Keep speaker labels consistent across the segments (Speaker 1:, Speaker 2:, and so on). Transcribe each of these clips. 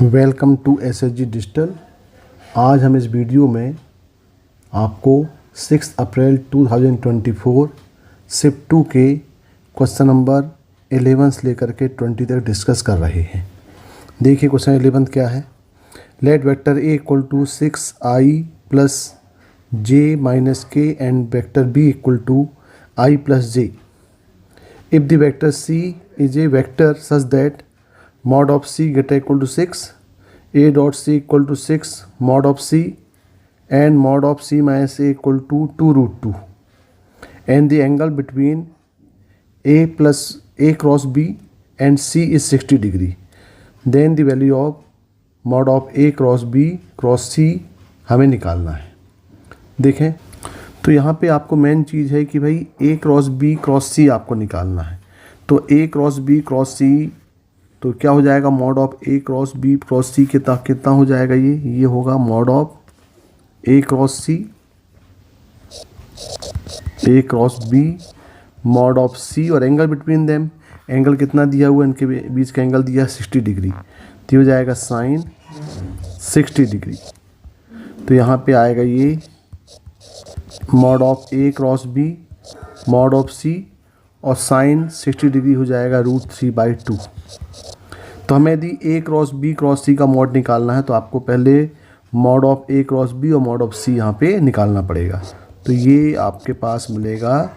Speaker 1: Welcome to SSG digital. आज हम इस वीडियो में आपको 6 अप्रैल 2024 शिफ्ट 2 के क्वेश्चन नंबर 11 से लेकर के 20 तक डिस्कस कर रहे हैं। देखिए क्वेश्चन 11 क्या है। Let vector A equal to 6i plus j minus k and vector B equal to i plus j if the vector C is a vector such that mod of C greater equal to 6, A dot C equal to 6 mod of C and mod of C minus A equal to 2 root 2 and the angle between A plus A cross B and C is 60 degree, then the value of mod of A cross B cross C हमें निकालना है। देखें तो यहाँ पे आपको main चीज़ है कि भाई A cross B cross C आपको निकालना है। तो A cross B cross C तो क्या हो जाएगा, mod of A cross B cross C कितना हो जाएगा, ये होगा mod of A cross C A cross B mod of C और एंगल बिटवीन देम, एंगल कितना दिया हुआ है, इनके बीच का एंगल दिया 60 डिग्री, तो हो जाएगा साइन 60 डिग्री। तो यहाँ पे आएगा ये mod of A cross B mod of C और साइन 60 डिग्री हो जाएगा √3/2। तो हमें यदि A cross B cross C का मॉड निकालना है तो आपको पहले mod of A cross B और मॉड ऑफ C यहाँ पे निकालना पड़ेगा। तो ये आपके पास मिलेगा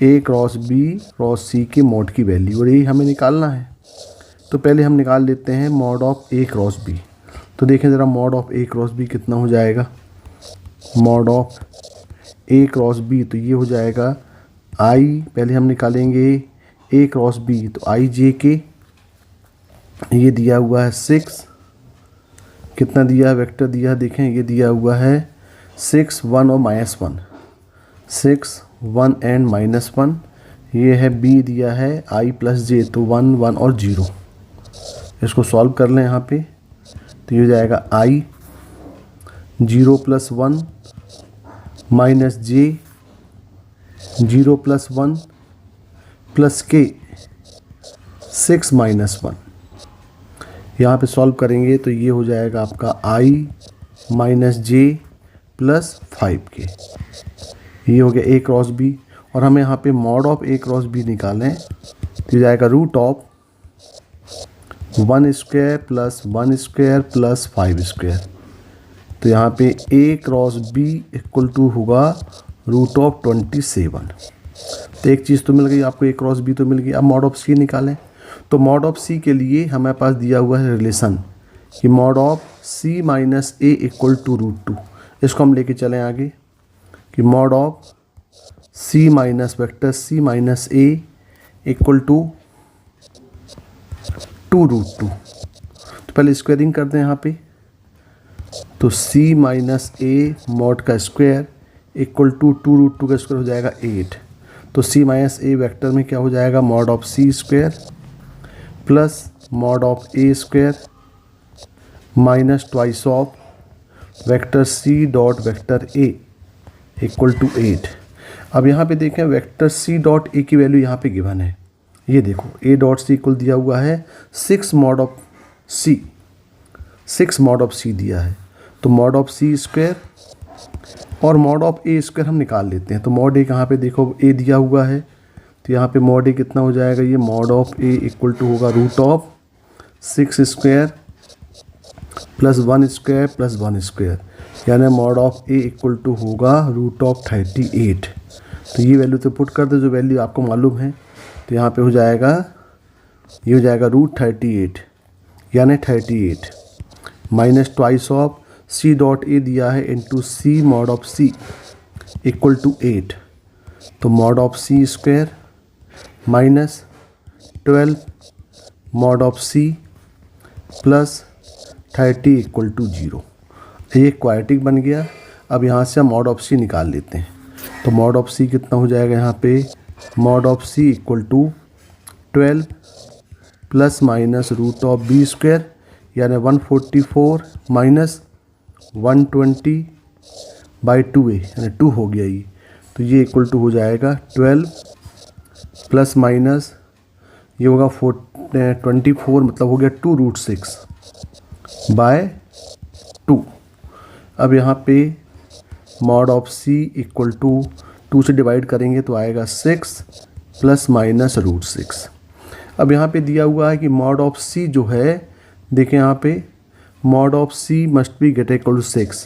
Speaker 1: A cross B cross C के मॉड की वैल्यू और यही हमें निकालना है। तो पहले हम निकाल लेते हैं mod of A cross B। तो देखें ज़रा mod of A cross B कितना हो जाएगा, mod of A cross B तो ये हो जाएगा I, पहले हम निकालेंगे A क्रॉस B तो I J के, ये दिया हुआ है 6, कितना दिया है वेक्टर दिया है, देखें ये दिया हुआ है 6 1 और -1, 6 1 एंड -1, ये है B दिया है I प्लस J तो 1 1 और 0। इसको सॉल्व कर लें यहाँ पे तो ये हो जाएगा I 0 + 1 minus J 0 + 1 plus K 6 - 1। यहाँ पे सॉल्व करेंगे तो ये हो जाएगा आपका I minus J plus 5K, ये हो गया A क्रॉस B। और हमें यहाँ पे mod of A cross B निकालें तो ये जाएगा √1² + 1² + 5²। तो यहाँ पे A cross B equal to होगा √27। तो एक चीज़ तो मिल गई आपको, A क्रॉस B तो मिल गई। अब मॉड ऑफ C निकालें तो मॉड ऑफ C के लिए हमारे पास दिया हुआ है रिलेशन कि mod of C minus A equal to √2। इसको हम लेके चलें आगे कि mod of C minus vector C minus A equal to 2√2। तो पहले स्क्वायरिंग करते हैं यहाँ पे, तो C माइनस A मॉड का स्क्वायर इक्वल टू 2√2 का स्क्वायर हो जाएगा 8। तो C माइनस A वेक्टर में क्या हो जाएगा, mod of C square plus mod of A square minus twice of vector C dot vector A equal to 8। अब यहाँ पे देखें वेक्टर C डॉट A की वैल्यू यहाँ पे गिवन है, ये देखो A डॉट C इक्वल दिया हुआ है 6 mod of C, 6 mod of C दिया है। तो मॉड ऑफ C स्क्वायर और मॉड ऑफ A स्क्वायर हम निकाल लेते हैं। तो मॉड A कहाँ पे देखो A दिया हुआ है, तो यहाँ पे मॉड A कितना हो जाएगा, ये mod of A equal to होगा √6² + 1² + 1², यानी mod of A equal to होगा √38। तो ये वैल्यू तो पुट कर दो जो वैल्यू आपको मालूम है। तो यहाँ पे हो जाएगा, ये हो जाएगा √38 यानी 38 minus twice of C dot A दिया है into C mod of C equal to 8। तो mod of C square minus 12 mod of C plus 30 equal to 0। ये क्वाड्रेटिक बन गया। अब यहाँ से हम मॉड ऑफ C निकाल लेते हैं। तो मॉड ऑफ C कितना हो जाएगा, यहाँ पे mod of C equal to 12 plus minus √B² यानी 144 माइनस 120/2A यानी 2 हो गया ये। तो ये इक्वल टू हो जाएगा 12 प्लस माइनस ये होगा 24 मतलब हो गया 2√6 बाय 2। अब यहाँ पे mod of C equal to 2 से डिवाइड करेंगे तो आएगा 6 प्लस माइनस रूट 6। अब यहाँ पे दिया हुआ है कि मॉड ऑफ सी जो है, देखें यहाँ पे mod of C must be greater equal to 6,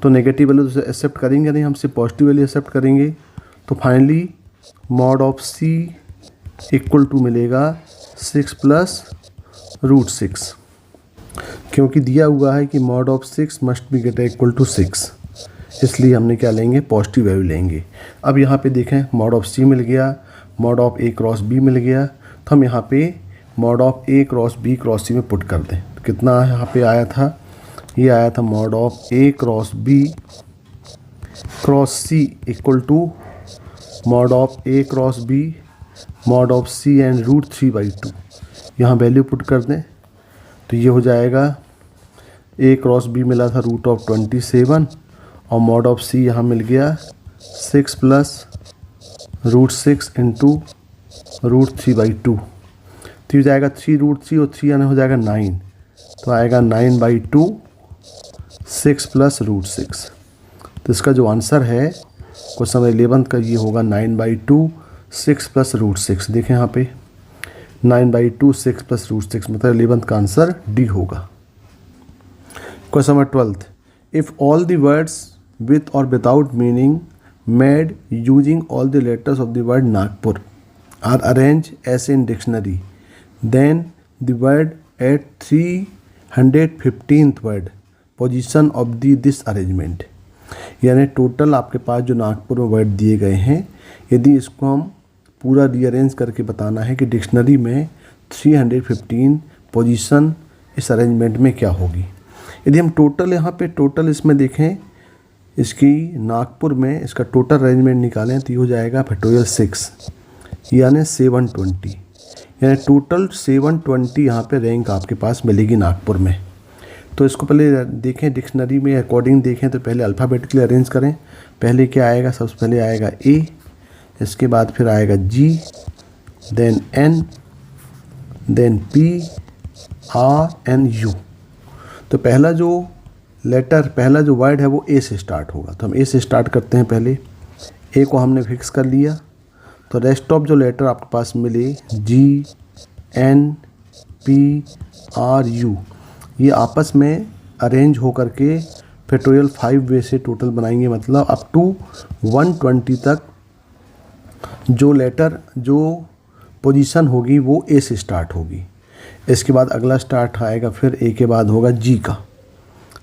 Speaker 1: तो नेगेटिव वैल्यू तो एक्सेप्ट करेंगे नहीं, हमसे पॉजिटिव वैल्यू एक्सेप्ट करेंगे। तो finally mod of C equal to मिलेगा 6 प्लस रूट 6, क्योंकि दिया हुआ है कि mod of 6 must be greater equal to 6, इसलिए हमने क्या लेंगे, पॉजिटिव वैल्यू लेंगे। अब यहाँ पे देखें मॉड ऑफ सी मिल गया, mod of A cross B मिल गया, तो हम यहाँ पे mod of A cross B cross C में पुट कर दें तो कितना यहाँ पे आया था, ये आया था mod of A cross B cross C equal to mod of A cross B mod of C and root 3/2। यहाँ वैल्यू पुट कर दें तो ये हो जाएगा, ए क्रॉस बी मिला था रूट ऑफ 27 और मॉड ऑफ सी यहाँ मिल गया 6 प्लस रूट 6 इंटू रूट 3/2। तो ये जाएगा 3 रूट 3 और 3 यानी हो जाएगा 9, तो आएगा 9/2 6 प्लस रूट 6। तो इसका जो आंसर है क्वेश्चन 11 का ये होगा 9/2 6 प्लस रूट 6। देखें यहाँ पे 9/2 6 प्लस रूट 6, मतलब 11 का आंसर डी होगा। Question number 12, if all the words with or without meaning made using all the letters of the word Nagpur are arranged as in dictionary, then the word at 315th word position of this arrangement। यानी total आपके पास जो नागपुर में word दिए गए हैं, यदि इसको हम पूरा रीअरेंज करके बताना है कि डिक्शनरी में 315 पोजीशन इस अरेंजमेंट में क्या होगी। यदि हम टोटल यहाँ पे टोटल इसमें देखें, इसकी नागपुर में इसका टोटल अरेंजमेंट निकालें तो ये हो जाएगा फैक्टोरियल 6 यानी 720, यानी टोटल 720 यहाँ पे रैंक आपके पास मिलेगी नागपुर में। तो इसको पहले देखें डिक्शनरी में अकॉर्डिंग देखें तो पहले अल्फ़ाबेटिकली अरेंज करें। पहले क्या आएगा, सबसे पहले आएगा ए, इसके बाद फिर आएगा G, then N, then P, R and U. तो पहला जो लेटर, पहला जो वर्ड है वो ए से स्टार्ट होगा, तो हम ए से स्टार्ट करते हैं। पहले ए को हमने फिक्स कर लिया, तो रेस्ट ऑफ जो लेटर आपके पास मिले जी, एन, पी, आर, यू, ये आपस में अरेंज हो करके फैक्टोरियल 5 वे से टोटल बनाएंगे, मतलब अप टू 120 तक जो लेटर जो पोजीशन होगी वो ए से स्टार्ट होगी। इसके बाद अगला स्टार्ट आएगा, फिर ए के बाद होगा जी का।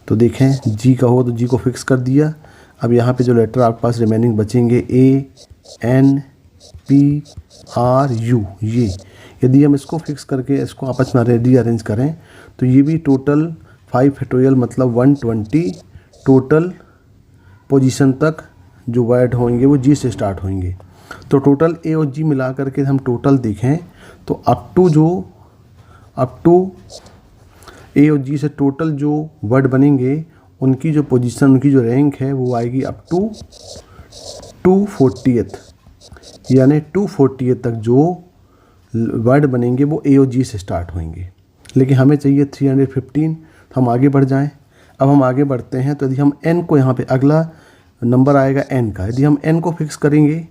Speaker 1: तो देखें जी का हो तो जी को फिक्स कर दिया। अब यहाँ पे जो लेटर आपके पास रिमेनिंग बचेंगे ए, एन, पी, आर, यू, ये यदि हम इसको फिक्स करके इसको आपस में रेडी अरेंज करें तो ये भी टोटल 5 फैक्टोरियल मतलब 120 टोटल पोजीशन तक जो वर्ड होंगे वो जी से स्टार्ट होंगे। तो टोटल ए और जी मिला करके हम टोटल देखें तो अप टू ए और जी से टोटल जो वर्ड बनेंगे उनकी जो पोजीशन, उनकी जो रैंक है वो आएगी अप टू 240th, यानी 240th तक जो वर्ड बनेंगे वो ए और जी से स्टार्ट होंगे। लेकिन हमें चाहिए 315, तो हम आगे बढ़ जाएं। अब हम आगे बढ़ते हैं तो यदि हम एन को यहाँ पे अगला नंबर आएगा एन का, यदि हम एन को फिक्स करेंगे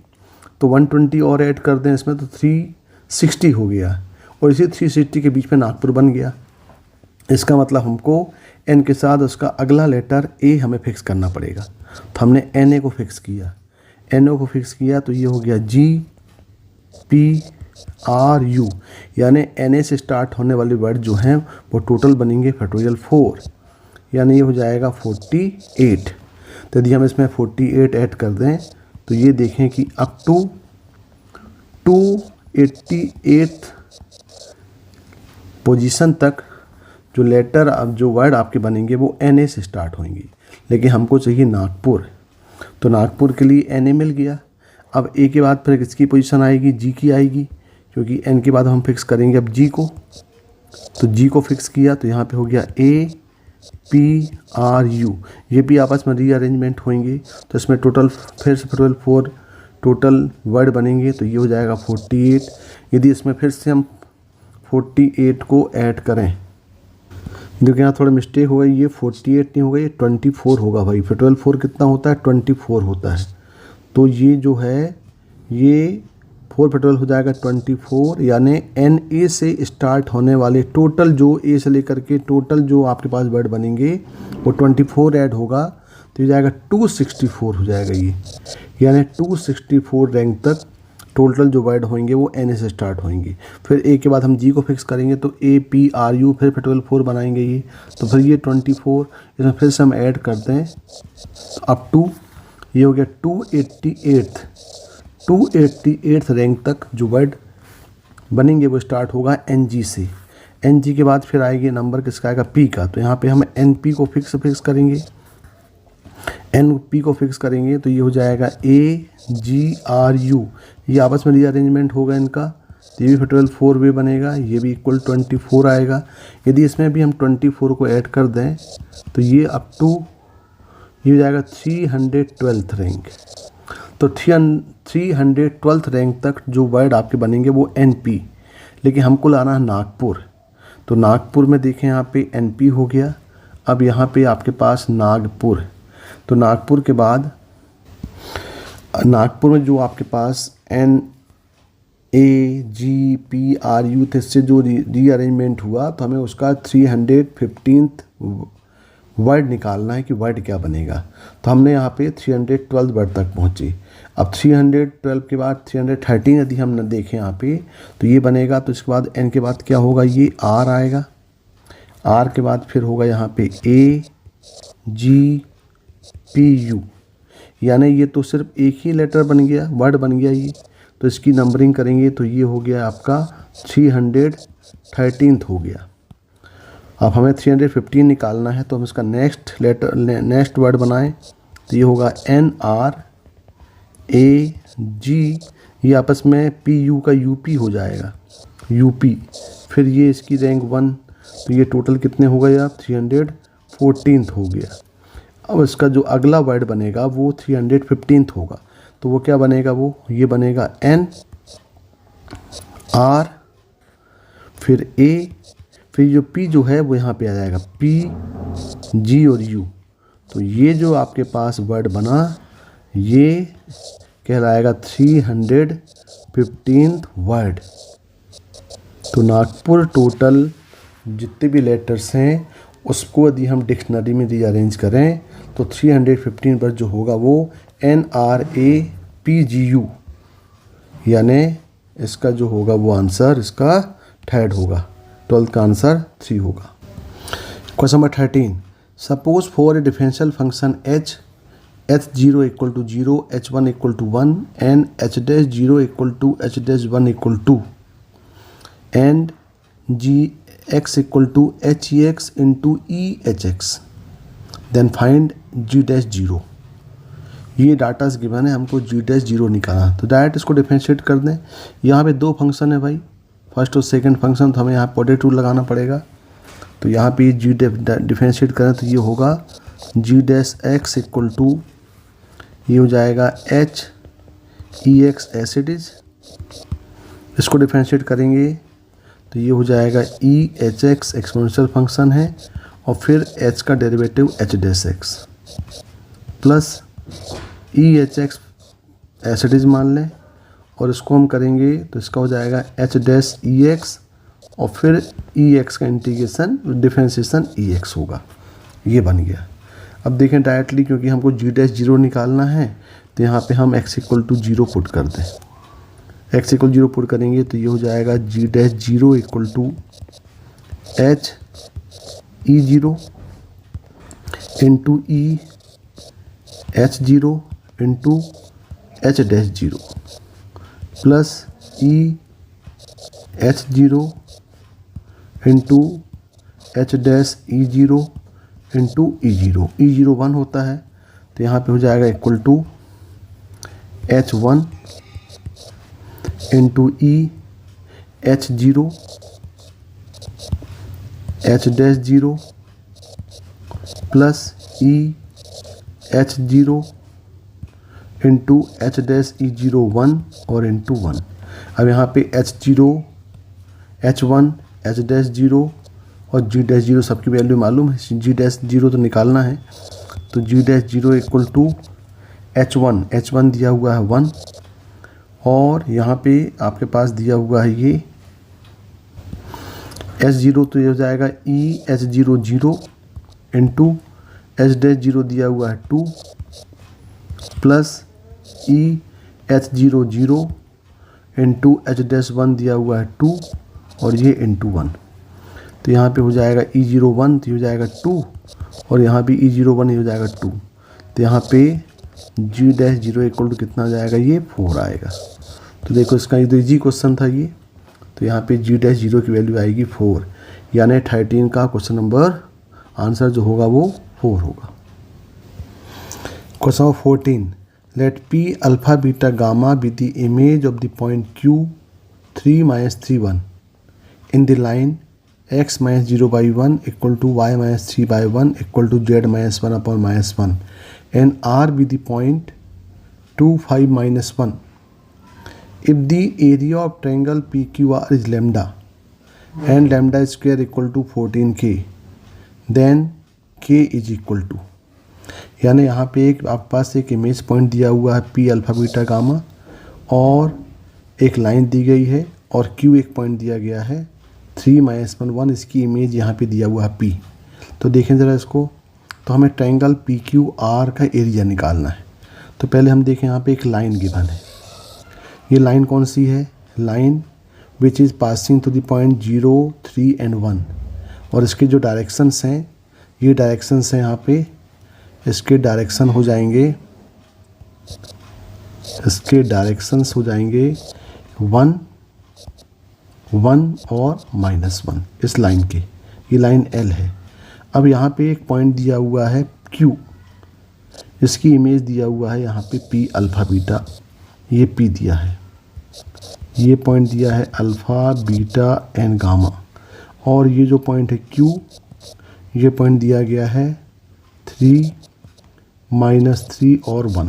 Speaker 1: तो 120 और ऐड कर दें इसमें तो 360 हो गया, और इसी 360 के बीच में नागपुर बन गया। इसका मतलब हमको एन के साथ उसका अगला लेटर ए हमें फिक्स करना पड़ेगा। तो हमने एन ए को फिक्स किया, एन ओ को फिक्स किया तो ये हो गया जी, पी, आर, यू, यानी एन ए से स्टार्ट होने वाले वर्ड जो हैं वो टोटल बनेंगे फैक्टोरियल 4, यानी ये हो जाएगा 48। तो यदि हम इसमें 48 ऐड कर दें तो ये देखें कि अप टू 288 पोजीशन तक जो लेटर अब जो वर्ड आपके बनेंगे वो एन ए से स्टार्ट होंगे। लेकिन हमको चाहिए नागपुर, तो नागपुर के लिए एन ए मिल गया। अब ए के बाद फिर किसकी पोजीशन आएगी, जी की आएगी, क्योंकि एन के बाद हम फिक्स करेंगे अब जी को। तो जी को फिक्स किया तो यहाँ पे हो गया ए, पी, आर, यू, ये भी आपस में रीअरेंजमेंट होंगे। तो इसमें टोटल फिर से 4 टोटल वर्ड बनेंगे, तो ये हो जाएगा 48। यदि इसमें फिर से हम 48 को ऐड करें, देखिए यहाँ थोड़ा मिस्टेक हो गई, ये 48 नहीं होगा, ये 24 होगा भाई। फिर 12 4 कितना होता है? 24 होता है। तो ये जो है ये 4 पे 12 हो जाएगा 24, यानी एन ए से स्टार्ट होने वाले टोटल जो ए से लेकर के टोटल जो आपके पास वर्ड बनेंगे वो 24 ऐड होगा, तो ये जाएगा 264 हो जाएगा ये, यानी 264 रैंक तक टोटल जो वर्ड होंगे वो एन ए से स्टार्ट होंगे। फिर ए के बाद हम जी को फिक्स करेंगे तो ए पी आर यू, फिर 12 बनाएंगे ये, तो फिर ये 24, इसमें फिर से हम ऐड करते हैं अप टू ये हो गया 288 रैंक तक जो वर्ड बनेंगे वो स्टार्ट होगा एन जी से। एन जी के बाद फिर आएगी नंबर किसका आएगा? पी का। तो यहाँ पे हम एन पी को फिक्स करेंगे, एन पी को फिक्स करेंगे तो ये हो जाएगा ए जी आर यू, ये आपस में रीअरेंजमेंट होगा इनका, तो ये भी 12 वे बनेगा, ये भी इक्वल 24 आएगा। यदि इसमें भी हम 24 को ऐड कर दें तो ये अप टू ये हो जाएगा 312th रैंक। तो 312th रैंक तक जो वर्ड आपके बनेंगे वो एन पी, लेकिन हमको लाना है नागपुर। तो नागपुर में देखें यहाँ पे एन पी हो गया, अब यहाँ पे आपके पास नागपुर। तो नागपुर के बाद नागपुर में जो आपके पास N A G P R U थे, इससे जो रीअरेंजमेंट हुआ तो हमें उसका 315th वर्ड निकालना है कि वर्ड क्या बनेगा। तो हमने यहाँ पे 312 वर्ड तक पहुँचे। अब 312 के बाद 313 यदि हम न देखें यहाँ पे तो ये बनेगा, तो इसके बाद एन के बाद क्या होगा? ये आर आएगा, आर के बाद फिर होगा यहाँ पे ए जी पी यू, यानी ये तो सिर्फ एक ही लेटर बन गया, वर्ड बन गया ये। तो इसकी नंबरिंग करेंगे तो ये हो गया आपका 313th हो गया। अब हमें 315 निकालना है, तो हम इसका नेक्स्ट वर्ड बनाएं तो ये होगा एन आर ए जी, ये आपस में पी यू का यूपी हो जाएगा, यूपी। फिर ये इसकी रैंक 1, तो ये टोटल कितने हो गए आप? 314th हो गया। अब इसका जो अगला वर्ड बनेगा वो 315th होगा, तो वो क्या बनेगा? वो ये बनेगा एन आर फिर ए, फिर जो पी जो है वो यहाँ पे आ जाएगा पी जी और यू। तो ये जो आपके पास वर्ड बना ये कहलाएगा 315th वर्ड। तो नागपुर टोटल जितने भी लेटर्स हैं उसको यदि हम डिक्शनरी में रीअरेंज करें तो 315 वर्ड जो होगा वो N R A P G U, यानी इसका जो होगा वो आंसर इसका थर्ड होगा। 12th का आंसर 3 होगा। Question number 13, suppose for a differential function h0 equal to 0, h1 equal to 1 and h0 equal to h1 equal to and gx equal to hex into ehx, then find g'0। ये data given है, हमको g'0 निकालना। तो direct इसको differentiate कर दें। यहाँ पे दो फंक्शन है भाई, फर्स्ट और सेकंड फंक्शन, तो हमें यहाँ पोटैटो लगाना पड़ेगा। तो यहाँ पे जी डिफरेंशिएट करें तो ये होगा g' इक्वल टू ये हो जाएगा hex एज इट इज। इसको डिफरेंशिएट करेंगे तो ये हो जाएगा ehx एक्सपोनेंशियल फंक्शन है, और फिर h का derivative h' plus ehx as it is मान लें, और इसको हम करेंगे तो इसका हो जाएगा h' और फिर ex का इंटीग्रेशन डिफरेंशिएशन ex होगा। ये बन गया। अब देखें डायरेक्टली, क्योंकि हमको g'0 निकालना है तो यहाँ पे हम x इक्वल टू 0 पुट कर दें। x इक्वल 0 पुट करेंगे तो ये हो जाएगा g'0 equal to h e0 into h0 into h'0 plus h0 into h'(e0) into e0। e0 1 होता है, तो यहाँ पे हो जाएगा equal to h1 into h0 h'0 plus h0 into h'(e0) 1 और इंटू 1। अब यहाँ पे h0 h1 h'0 और जी डैश जीरो सबकी वैल्यू मालूम है, जी डैश जीरो तो निकालना है। तो G dash zero equal to H one दिया हुआ है 1, और यहाँ पे आपके पास दिया हुआ है ये एच जीरो, तो ये हो जाएगा E H zero zero into H dash zero दिया हुआ है 2 plus E H zero zero into H dash 1 दिया हुआ है 2 और ये इंटू 1। तो यहाँ पे हो जाएगा ई जीरो 1 तो ये हो जाएगा 2 और यहाँ भी ई जीरो 1 ये हो जाएगा 2। तो यहाँ पे जी डैश जीरो इक्वल टू कितना आ जाएगा, ये 4 आएगा। तो देखो इसका ये तो इजी क्वेश्चन था ये। तो यहाँ पे जी डैश जीरो की वैल्यू आएगी 4, यानी 13 का क्वेश्चन नंबर आंसर जो होगा वो 4 होगा। Question number 14, let P alpha beta gamma be the image of the point Q 3 - 3 1 in the line x - 0/1 equal to y - 3/1 equal to z - 1/-1 and R be the point 2 5 - 1. If the area of triangle PQR is lambda and lambda square equal to 14k, then k is equal to, यानी यहाँ पे एक आपके पास एक image point दिया हुआ है P alpha beta gamma और एक लाइन दी गई है और क्यू एक पॉइंट दिया गया है 3 - 1, इसकी इमेज यहाँ पे दिया हुआ है पी। तो देखें ज़रा इसको, तो हमें ट्रायंगल पी क्यू आर का एरिया निकालना है। तो पहले हम देखें यहाँ पे एक लाइन गिवन है, ये लाइन कौन सी है, line which is passing to the point 0 3 and 1, और इसके जो डायरेक्शंस हैं ये डायरेक्शंस हैं यहाँ पे, इसके डायरेक्शन हो जाएंगे 1 1 और -1 इस लाइन के, ये लाइन L है। अब यहाँ पे एक पॉइंट दिया हुआ है Q, इसकी इमेज दिया हुआ है यहाँ पे P अल्फ़ा बीटा, ये P दिया है, ये पॉइंट दिया है अल्फ़ा बीटा एंड गामा, और ये जो पॉइंट है Q, ये पॉइंट दिया गया है 3 -3 और 1।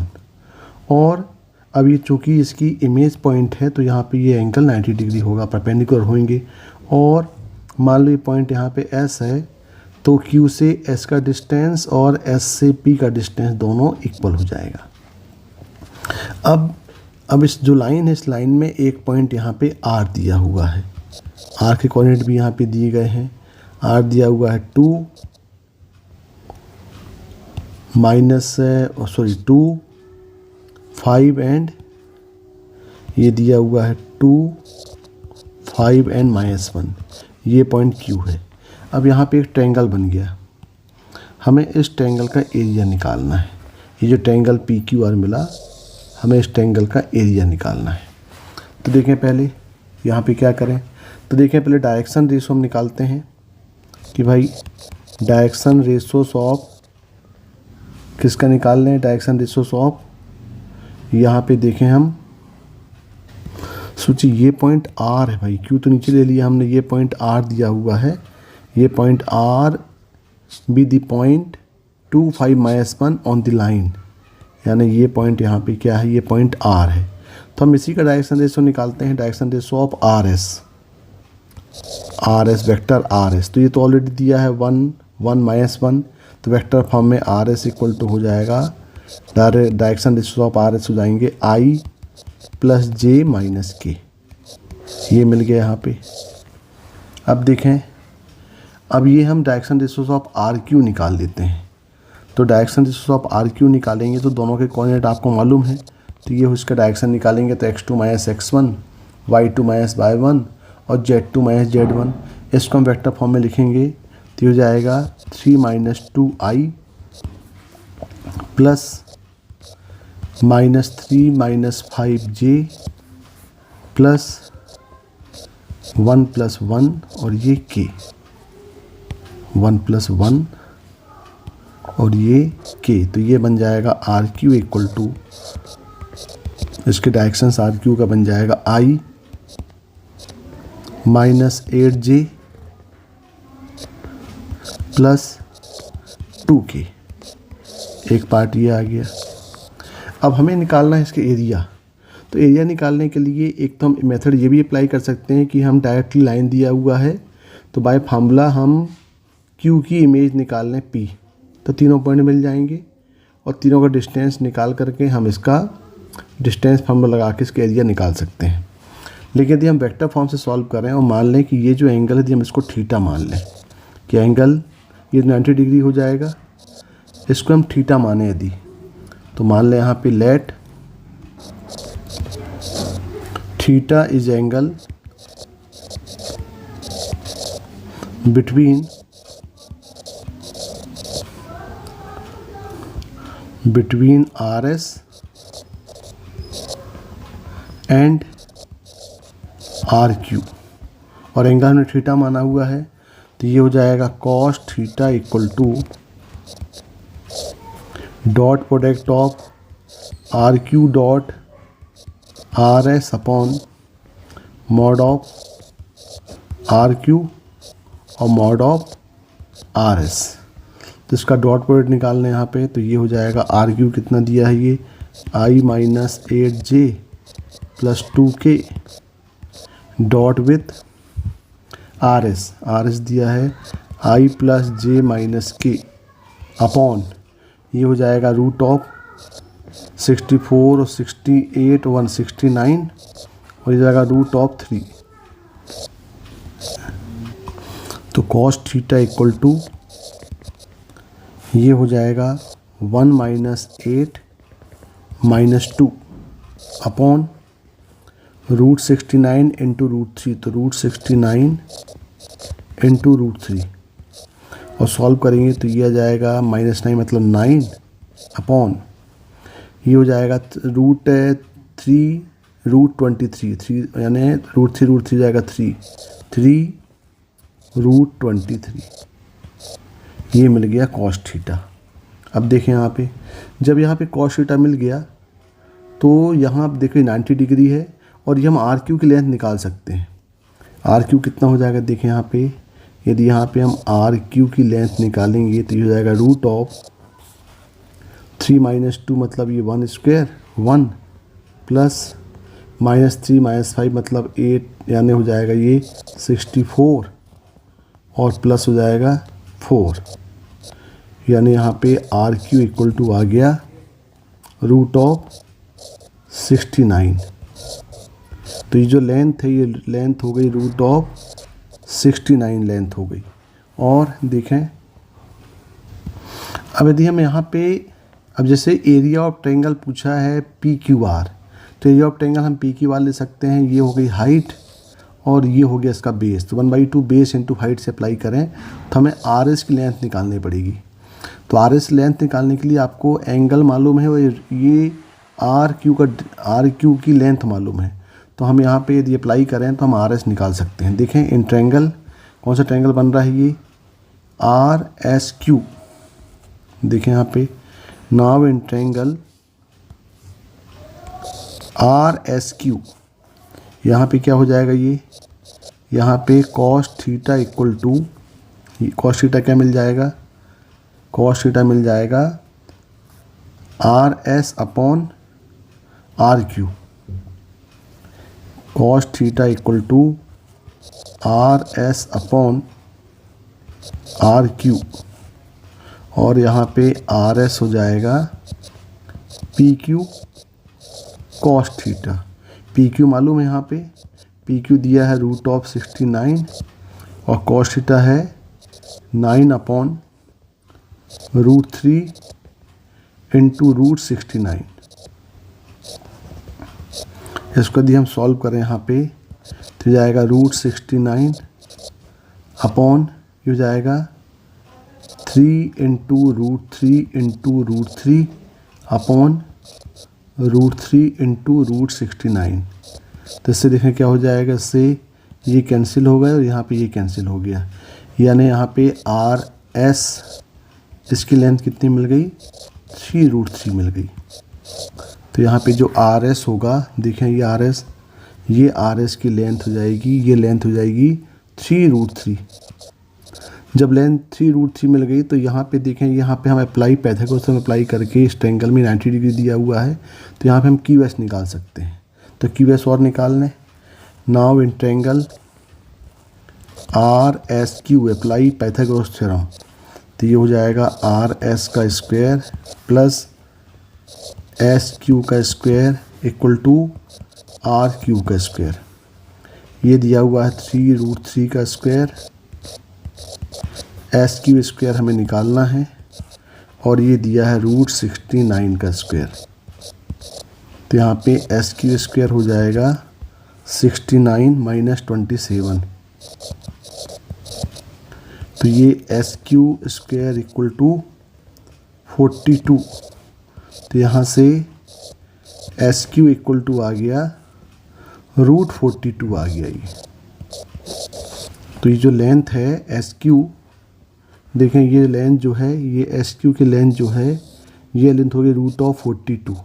Speaker 1: और अब ये चूँकि इसकी इमेज पॉइंट है तो यहाँ पे ये एंगल 90 डिग्री होगा, परपेंडिकुलर होंगे। और मान लो ये पॉइंट यहाँ पे S है तो Q से S का डिस्टेंस और S से P का डिस्टेंस दोनों इक्वल हो जाएगा। अब इस जो लाइन है, इस लाइन में एक पॉइंट यहाँ पे R दिया हुआ है, R के कोऑर्डिनेट भी यहाँ पे दिए गए हैं। R दिया हुआ है 2 5 एंड ये दिया हुआ है 2 5 एंड -1, ये पॉइंट Q है। अब यहाँ पे एक ट्रायंगल बन गया, हमें इस ट्रायंगल का एरिया निकालना है। ये जो ट्रायंगल PQR मिला, हमें इस ट्रायंगल का एरिया निकालना है। तो देखें पहले यहाँ पे क्या करें, तो देखें पहले डायरेक्शन रेशो हम निकालते हैं कि भाई डायरेक्शन रेशोस ऑफ किसका निकाल लें, डायरेक्शन रेशोस ऑफ, यहाँ पे देखें हम सोचिए ये पॉइंट R है भाई, Q तो नीचे ले लिया हमने, ये पॉइंट R दिया हुआ है, ये point R be the point 2 5 - 1 on the line, यानी ये पॉइंट यहाँ पे क्या है, ये पॉइंट R है। तो हम इसी का डायरेक्शन रेशो निकालते हैं, direction ratio of RS vector RS। तो ये तो ऑलरेडी दिया है 1 1 -1, तो वेक्टर फॉर्म में RS इक्वल टू हो जाएगा, डायरेक्शन रेशो ऑफ RS हो जाएंगे I + J - K, ये मिल गया यहाँ पे। अब देखें, अब ये हम डायरेक्शन रेशोस ऑफ RQ निकाल लेते हैं। तो डायरेक्शन रेशोस ऑफ RQ निकालेंगे तो दोनों के कोऑर्डिनेट आपको मालूम है, तो ये उसका डायरेक्शन निकालेंगे तो x2 - x1 y2 - y1 और z2 - z1, इसको हम वेक्टर फॉर्म में लिखेंगे तो हो जाएगा 3 - 2i प्लस -3 - 5j प्लस 1 + 1 और ये k, 1 + 1 और ये k, तो ये बन जाएगा RQ इक्वल टू, इसके डायरेक्शंस RQ का बन जाएगा I -8j प्लस 2k, एक पार्ट ये आ गया। अब हमें निकालना है इसके एरिया, तो एरिया निकालने के लिए एक तो हम मेथड ये भी अप्लाई कर सकते हैं कि हम डायरेक्टली लाइन दिया हुआ है तो बाय फार्मूला हम Q की इमेज निकाल लें P, तो तीनों पॉइंट मिल जाएंगे और तीनों का डिस्टेंस निकाल करके हम इसका डिस्टेंस फार्मूला लगा के इसका एरिया निकाल सकते हैं। लेकिन यदि हम वेक्टर फॉर्म से सॉल्व कर रहे हैं और मान लें कि ये जो एंगल है यदि हम इसको थीटा मान लें कि एंगल ये 90 डिग्री हो जाएगा, इसको हम थीटा माने यदि, तो मान लें यहाँ पे let theta is angle between RS and RQ, और एंगल हमने थीटा माना हुआ है, तो ये हो जाएगा cos theta equal to dot product of RQ dot RS upon mod of RQ और मॉड ऑफ RS। तो इसका डॉट प्रोडक्ट निकालना है यहाँ पे, तो ये हो जाएगा RQ कितना दिया है ये I minus 8J plus 2K dot with RS दिया है I plus J minus K upon ये हो जाएगा रूट ऑफ 64 और 68 169 और ये जाएगा रूट ऑफ 3। तो cos थीटा इक्वल टू ये हो जाएगा 1 minus 8 minus 2 upon root 69 into root 3, तो रूट 69 इंटू रूट 3 और सॉल्व करेंगे तो ये आ जाएगा -9 मतलब 9 अपॉन ये हो जाएगा रूट 3 रूट 23 यानी रूट 3 जाएगा 3 रूट 23, ये मिल गया cos थीटा। अब देखें यहाँ पे जब यहाँ पे cos थीटा मिल गया तो यहाँ आप देखिए 90 डिग्री है और ये हम RQ की लेंथ निकाल सकते हैं। RQ कितना हो जाएगा देखें यहाँ पे, यदि यहाँ पे हम RQ की लेंथ निकालेंगे तो ये हो जाएगा रूट ऑफ 3 माइनस 2 मतलब ये 1 स्क्वायर 1 प्लस -3 -5 मतलब 8 यानी हो जाएगा ये 64 और प्लस हो जाएगा 4, यानी यहाँ पे RQ इक्वल टू आ गया रूट ऑफ 69। तो ये जो लेंथ है ये लेंथ हो गई रूट ऑफ 69 लेंथ हो गई। और देखें अब यदि हम यहाँ पे अब जैसे एरिया ऑफ ट्रायंगल पूछा है PQR, तो एरिया ऑफ ट्रायंगल हम PQR ले सकते हैं। ये हो गई हाइट और ये हो गया इसका बेस, तो 1/2 बेस इंटू हाइट से अप्लाई करें तो हमें RS की लेंथ निकालनी पड़ेगी। तो RS लेंथ निकालने के लिए आपको एंगल मालूम है और ये RQ की लेंथ मालूम है, तो हम यहाँ पे यदि अप्लाई करें तो हम RS निकाल सकते हैं। देखें इन ट्रायंगल कौन सा ट्रायंगल बन रहा है ये RSQ, देखें यहाँ पे नाउ इन ट्रायंगल RSQ यहाँ पे क्या हो जाएगा ये यहाँ पे cos theta equal to cos theta क्या मिल जाएगा, cos थीटा मिल जाएगा RS upon RQ, cos theta equal to RS upon RQ और यहाँ पे RS हो जाएगा PQ cos थीटा। PQ मालूम है, यहाँ पे PQ दिया है रूट ऑफ 69 और cos थीटा है 9 अपॉन रूट 3 इंटू रूट 69। इसको यदि हम सॉल्व करें यहाँ पे तो जाएगा रूट 69 अपॉन ये हो जाएगा 3 into root 3 into root 3 upon root 3 into root 69। तो इससे देखें क्या हो जाएगा, इससे ये कैंसिल हो गया और यहाँ पे ये कैंसिल हो गया, यानी यहाँ पे RS इसकी लेंथ कितनी मिल गई 3 रूट 3 मिल गई। तो यहाँ पे जो RS होगा देखें ये RS की लेंथ हो जाएगी, ये लेंथ हो जाएगी 3 रूट 3। जब लेंथ 3 रूट 3 मिल गई तो यहाँ पे देखें यहाँ पे हम अप्लाई पाइथागोरस में अप्लाई करके इस ट्रायंगल में 90 डिग्री दिया हुआ है, तो यहाँ पे हम QS निकाल सकते हैं। तो QS और निकाल लें। Now in triangle R S Q apply Pythagoras theorem, तो ये हो जाएगा आर एस का स्क्वायर प्लस एस क्यू का square equal to R Q का स्क्वायर। ये दिया हुआ है 3√3 का स्क्वायर, एस क्यू स्क्वायर हमें निकालना है, और ये दिया है √69 का स्क्वायर। तो यहाँ पे एस क्यू स्क्वायर हो जाएगा 69 माइनस 27, तो ये S Q square equal to 42। तो यहाँ से एस क्यू इक्वल टू आ गया √42 आ गया ये। तो ये जो लेंथ है एस क्यू, देखें ये लेंथ जो है, ये एस क्यू की लेंथ जो है, ये लेंथ हो गई √42।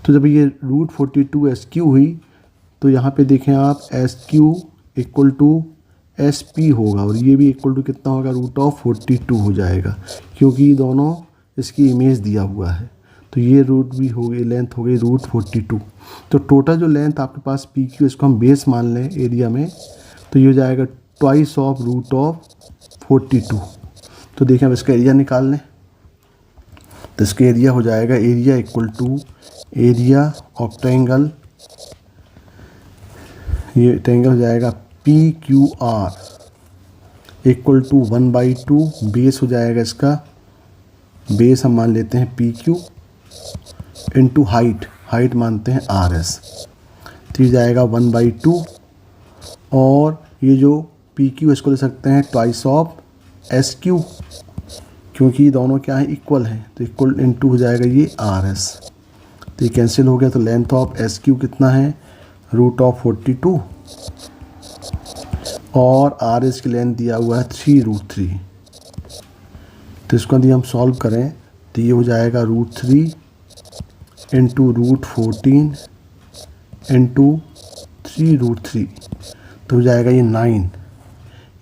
Speaker 1: तो जब ये √42 एस क्यू हुई, तो यहाँ पे देखें आप S Q equal to S P होगा, और ये भी इक्वल टू कितना होगा, √42 हो जाएगा, क्योंकि दोनों इसकी इमेज दिया हुआ है। तो ये रूट भी हो गई, लेंथ हो गई √42। तो टोटल जो लेंथ आपके पास पी क्यू, इसको हम बेस मान लें एरिया में, तो ये हो जाएगा ट्वाइस ऑफ √42। तो देखें अब इसका एरिया निकाल लें, तो इसका एरिया हो जाएगा, area equal to area of triangle, ये ट्रायंगल हो जाएगा P Q R equal to 1/2, base हो जाएगा इसका, बेस हम मान लेते हैं P Q, into height, height मानते हैं आर एस, तो ये जाएगा 1/2, और ये जो पी क्यू इसको ले सकते हैं ट्वाइस ऑफ एस क्यू, क्योंकि दोनों क्या हैं, इक्वल हैं, तो इक्वल इंटू हो जाएगा ये आर एस, तो ये कैंसिल हो गया। तो लेंथ ऑफ एस क्यू कितना है, √42, और आर एस की लेंथ दिया हुआ है 3√3। तो इसको यदि हम सॉल्व करें, तो ये हो जाएगा √3 इंटू √14 इंटू 3√3, तो हो जाएगा ये 9,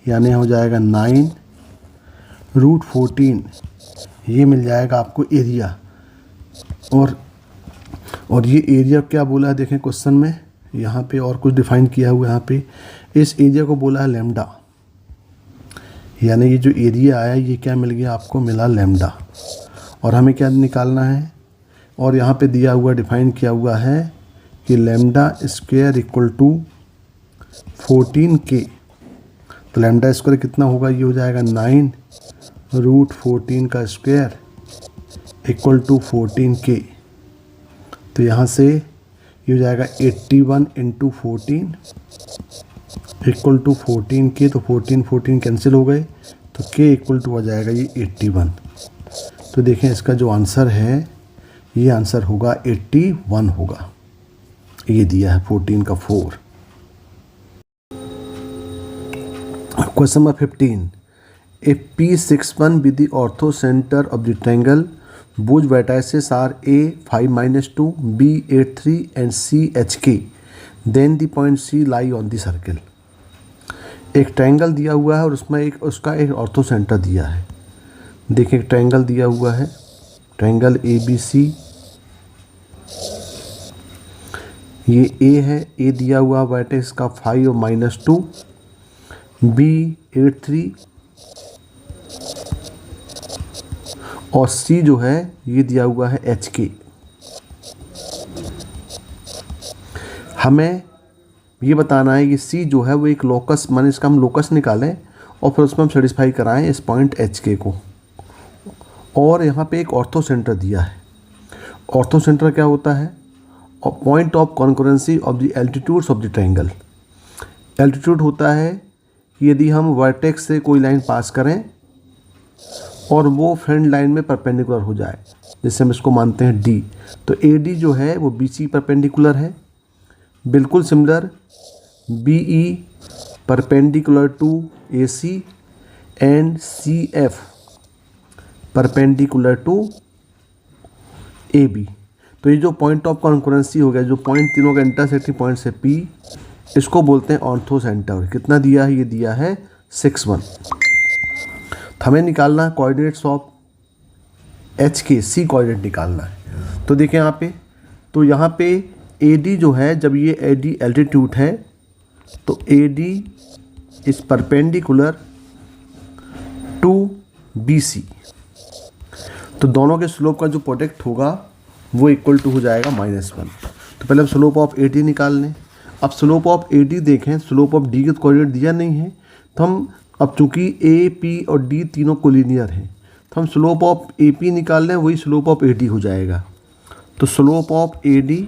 Speaker 1: यानी हो जाएगा 9√14, ये मिल जाएगा आपको एरिया। और ये एरिया क्या बोला है, देखें क्वेश्चन में यहाँ पे और कुछ डिफाइन किया हुआ है, यहाँ पे इस एरिया को बोला है लैम्डा, यानी ये जो एरिया आया ये क्या मिल गया आपको, मिला लैम्डा, और हमें क्या निकालना है, और यहाँ पे दिया हुआ डिफाइन किया हुआ है कि lambda square equal to 14K। तो लैम्डा स्क्वायर कितना होगा, ये हो जाएगा 9√14 का स्क्वायर इक्वल टू 14K। तो यहाँ से ये हो जाएगा 81 इंटू 14 इक्वल टू 14K, तो 14 कैंसिल हो गए, तो K इक्वल टू आ जाएगा ये 81। तो देखें इसका जो आंसर है, ये आंसर होगा 81 होगा, ये दिया है 14 का 4। Question number 15, A P61 with the ortho center of the triangle whose vertices are A 5-2, B 8-3 and C HK, then the point C lie on the circle। एक ट्रायंगल दिया हुआ है और उसमें उसका एक ऑर्थो सेंटर दिया है। देखिए एक ट्रायंगल दिया हुआ है, ट्रायंगल ABC, ये A है, A दिया हुआ वर्टेक्स का 5 और -2, B 8-3 और C जो है ये दिया हुआ है HK। हमें ये बताना है कि C जो है वो एक लोकस, माने इसका हम लोकस निकालें और फिर उसमें हम सेटिस्फाई कराएं इस पॉइंट HK को। और यहाँ पे एक ऑर्थो सेंटर दिया है। ऑर्थो सेंटर क्या होता है, point of concurrency of the altitudes of the triangle. Altitude होता है कि यदि हम वर्टेक्स से कोई लाइन पास करें और वो फ्रंट लाइन में परपेंडिकुलर हो जाए, जैसे हम इसको मानते हैं D, तो AD जो है वो BC परपेंडिकुलर है। बिल्कुल similar BE perpendicular to AC and CF perpendicular to AB। तो ये जो पॉइंट ऑफ कॉन्करेंसी हो गया, जो पॉइंट तीनों का इंटरसेक्टिंग पॉइंट से P, इसको बोलते हैं ऑर्थो सेंटर। कितना दिया है, ये दिया है 61। हमें निकालना है coordinates of HK, C coordinate निकालना है। तो देखें यहाँ पे, तो यहाँ पे AD जो है, जब ये AD एल्टीट्यूड है तो AD is perpendicular to BC। तो दोनों के स्लोप का जो प्रोडक्ट होगा वो इक्वल टू हो जाएगा -1। तो पहले हम स्लोप ऑफ AD निकाल लें। अब स्लोप ऑफ AD देखें, स्लोप ऑफ D का कोऑर्डिनेट दिया नहीं है, तो हम अब चूंकि A, P और D तीनों कोलिनियर हैं तो हम स्लोप ऑफ AP निकाल लें, वही स्लोप ऑफ AD हो जाएगा। तो slope of AD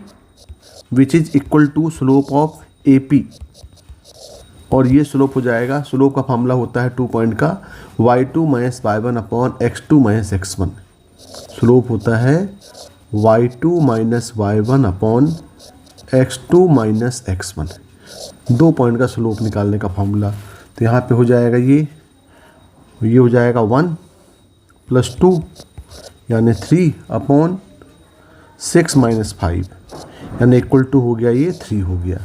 Speaker 1: which is equal to slope of AP, और ये स्लोप हो जाएगा, स्लोप का फॉर्मूला होता है 2 पॉइंट का y2 - y1 upon x2 - x1। Slope होता है y2 - y1 upon x2 - x1, 2 point का स्लोप निकालने का फॉर्मूला। तो यहाँ पे हो जाएगा ये हो जाएगा 1 + 2 यानी 3 अपॉन 6 - 5 यानी इक्वल टू हो गया, ये 3 हो गया।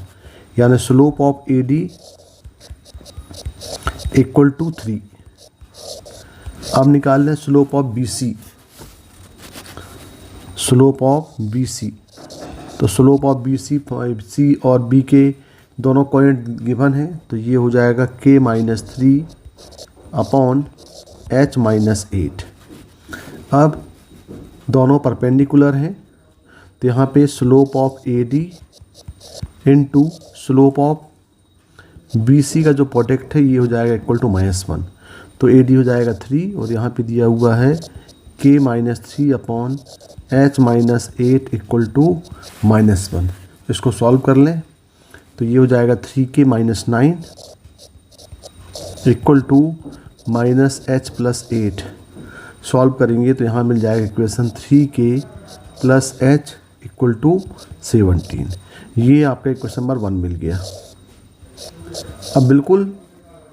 Speaker 1: यानी slope of AD equal to 3। अब निकाल लें slope of BC। Slope of BC, तो स्लोप ऑफ BC C और B के दोनों कोऑर्डिनेट गिवन है, तो ये हो जाएगा K - 3 अपॉन H - 8। अब दोनों परपेंडिकुलर हैं, तो यहाँ पे slope of AD into slope of BC का जो प्रोडक्ट है ये हो जाएगा इक्वल टू -1। तो AD हो जाएगा 3 और यहाँ पे दिया हुआ है K - 3 upon H - 8 equal to -1। इसको सॉल्व कर लें तो ये हो जाएगा 3K - 9 equal to -H + 8। Solve करेंगे तो यहाँ मिल जाएगा equation 3K + H equal to 17। ये आपका इक्वेशन नंबर 1 मिल गया। अब बिल्कुल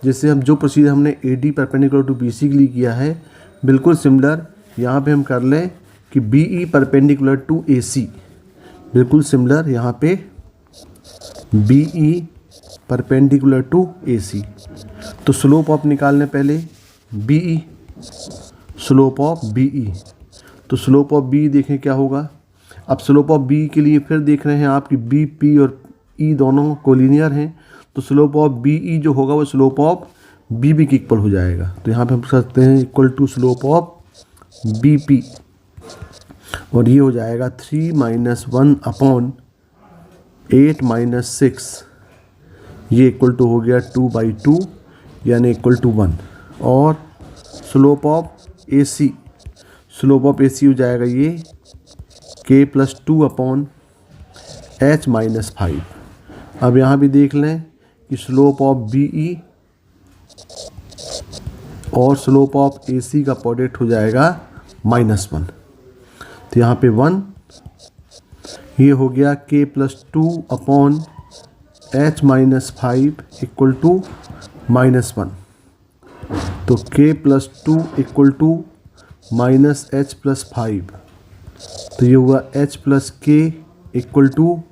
Speaker 1: जैसे हम जो प्रोसीजर हमने AD परपेंडिकुलर टू BC के लिए किया है, बिल्कुल सिमिलर यहाँ पे हम कर लें कि BE परपेंडिकुलर टू AC। बिल्कुल सिमिलर यहाँ पे BE परपेंडिकुलर टू AC। तो स्लोप ऑफ निकालने पहले BE, स्लोप ऑफ BE। तो स्लोप ऑफ BE देखें क्या होगा। अब स्लोप ऑफ BE के लिए फिर देख रहे हैं आप कि B, P और E दोनों कोलिनियर हैं, तो स्लोप ऑफ BE जो होगा वो स्लोप ऑफ BB के इक्वल हो जाएगा। तो यहाँ पे हम सकते हैं equal to slope of BP, और ये हो जाएगा 3 - 1 अपॉन 8 - 6, ये इक्वल टू हो गया 2/2 यानी इक्वल टू 1। और slope of AC, slope of AC हो जाएगा ये K + 2 अपॉन H - 5। अब यहाँ भी देख लें कि स्लोप ऑफ BE और स्लोप ऑफ AC का प्रोडक्ट हो जाएगा -1। तो यहाँ पे 1, ये हो गया K + 2 upon H - 5 equal to -1। तो K + 2 इक्वल टू -H + 5, तो ये हुआ H + K इक्वल टू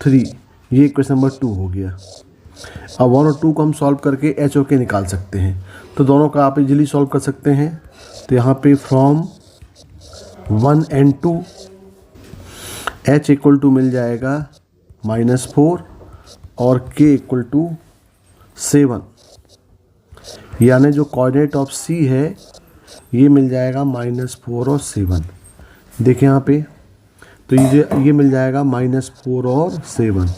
Speaker 1: 3। ये इक्वेशन नंबर 2 हो गया। अब 1 और 2 को हम सॉल्व करके H और K निकाल सकते हैं, तो दोनों का आप इजीली सॉल्व कर सकते हैं। तो यहाँ पे from 1 and 2 H equal to मिल जाएगा -4 और K इक्वल टू 7, यानी जो कोऑर्डिनेट ऑफ C है ये मिल जाएगा -4 और 7। देखिए यहाँ पे, तो ये मिल जाएगा -4 और 7।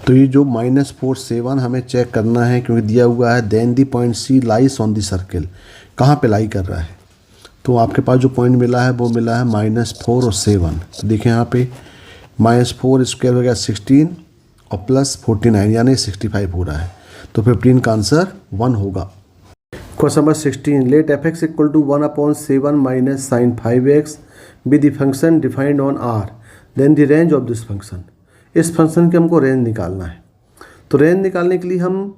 Speaker 1: तो ये जो -4 7 हमें चेक करना है, क्योंकि दिया हुआ है then the point C lies on the circle, कहाँ पे लाई कर रहा है। तो आपके पास जो पॉइंट मिला है वो मिला है -4 और 7। तो देखिए यहाँ पे -4 स्क्वायर हो गया 16 और प्लस 49 यानी 65 हो रहा है। तो 15 का आंसर 1 होगा। Question number 16, let f(x) equal to 1/7 - sin 5x be the function defined on R, then the range of this function. इस फंक्शन के हमको रेंज निकालना है। तो रेंज निकालने के लिए हम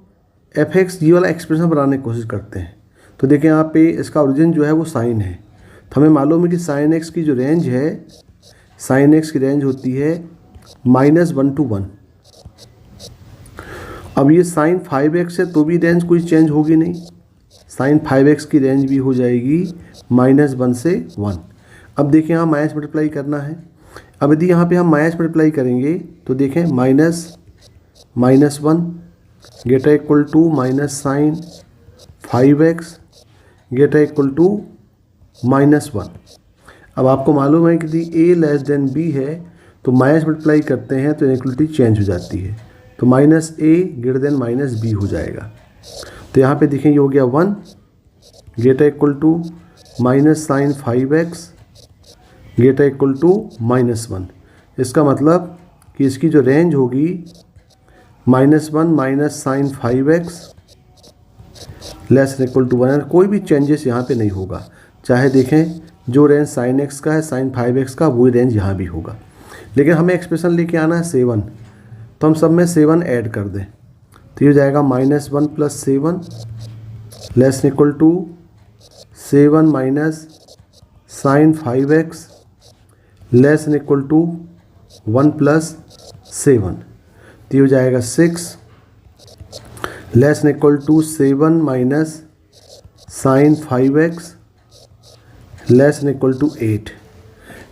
Speaker 1: f(x) ये वाला एक्सप्रेशन बनाने की कोशिश करते हैं। तो देखिए यहाँ पे इसका ओरिजिन जो है वो साइन है, तो हमें मालूम है कि sin x की जो रेंज है, sin x की रेंज होती है -1 to 1। अब ये sin 5x है तो भी रेंज कोई चेंज होगी नहीं, sin 5x की रेंज भी हो जाएगी -1 से 1। अब देखिए यहाँ माइनस मल्टीप्लाई करना है। अब यदि यहाँ पे हम माइनस मल्टीप्लाई करेंगे तो देखें -1 theta equal to minus sine 5x theta equal to -1। अब आपको मालूम है कि यदि a लेस देन b है तो माइनस मल्टीप्लाई करते हैं तो इनइक्वलिटी चेंज हो जाती है, तो -a ग्रेटर देन -b हो जाएगा। तो यहाँ पे देखें ये हो गया 1 theta equal to minus sine 5x theta equal to -1। इसका मतलब कि इसकी जो रेंज होगी -1 minus sine 5x less than equal to 1, कोई भी चेंजेस यहाँ पे नहीं होगा। चाहे देखें जो रेंज साइन x का है साइन 5x का वही रेंज यहाँ भी होगा। लेकिन हमें एक्सप्रेशन लेके आना है 7, तो हम सब में 7 ऐड कर दें तो ये हो जाएगा -1 plus 7 less than equal to 7 minus sine 5x less than equal to 1 plus 7, तो ये हो जाएगा 6 less than equal to 7 minus sine 5x less than equal to 8।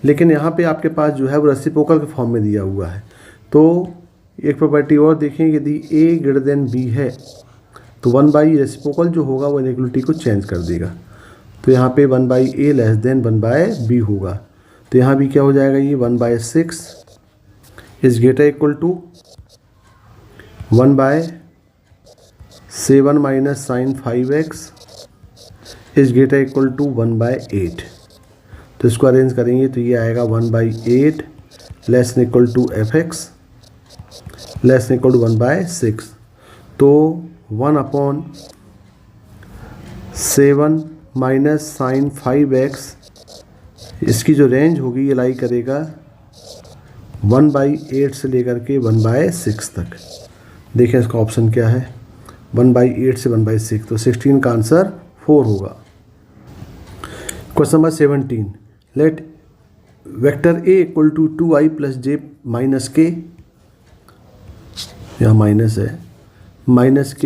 Speaker 1: लेकिन यहाँ पे आपके पास जो है वो रेसिप्रोकल के फॉर्म में दिया हुआ है। तो एक प्रॉपर्टी और देखें, यदि a ग्रेटर देन b है तो 1/, रेसिप्रोकल जो होगा वो इनइक्वलिटी को चेंज कर देगा। तो यहाँ पे 1/a लेस देन 1/b होगा, तो यहाँ भी क्या हो जाएगा, ये 1/6 is greater equal to 1/7 minus sine 5x is greater equal to 1/8। तो इसको अरेंज करेंगे तो ये आएगा 1/8 less than equal to fx less than equal to 1/6। तो 1/7 माइनस साइन 5x इसकी जो रेंज होगी ये लाई करेगा 1/8 से लेकर के 1/6 तक। देखें इसका ऑप्शन क्या है, 1/8 से 1/6, तो 16 का आंसर 4 होगा। Question number 17, let vector a equal to 2i plus j minus k, यहाँ माइनस है, minus k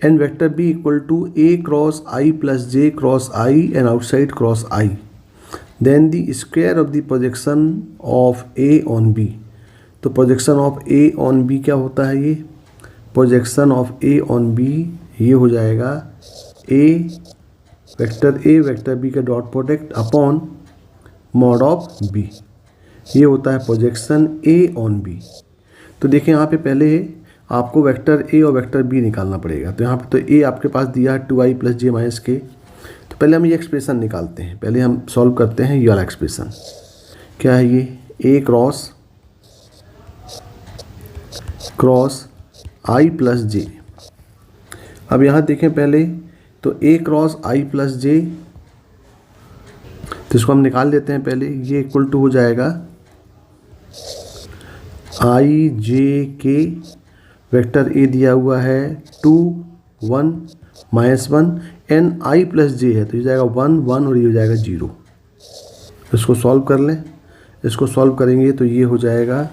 Speaker 1: and vector b equal to a cross i plus j cross i and outside cross i, then the square of the projection of a on b। तो projection of a on b क्या होता है, ये projection of a on b ये हो जाएगा vector b का dot product upon mod of b, ये होता है प्रोजेक्शन a ऑन b। तो देखें यहाँ पे पहले आपको वेक्टर a और वेक्टर b निकालना पड़ेगा। तो यहाँ पे तो a आपके पास दिया है 2i plus j minus k, तो पहले हम ये एक्सप्रेशन निकालते हैं। पहले हम सॉल्व करते हैं ये वाला एक्सप्रेशन, क्या है ये a cross i plus j। अब यहाँ देखें पहले तो a cross i plus j, तो इसको हम निकाल लेते हैं पहले। ये इक्वल टू हो जाएगा i j k, vector a दिया हुआ है 2 1 -1 एन i प्लस j है, तो ये जाएगा 1 1 और ये हो जाएगा 0। इसको सॉल्व कर लें, इसको सॉल्व करेंगे तो ये हो जाएगा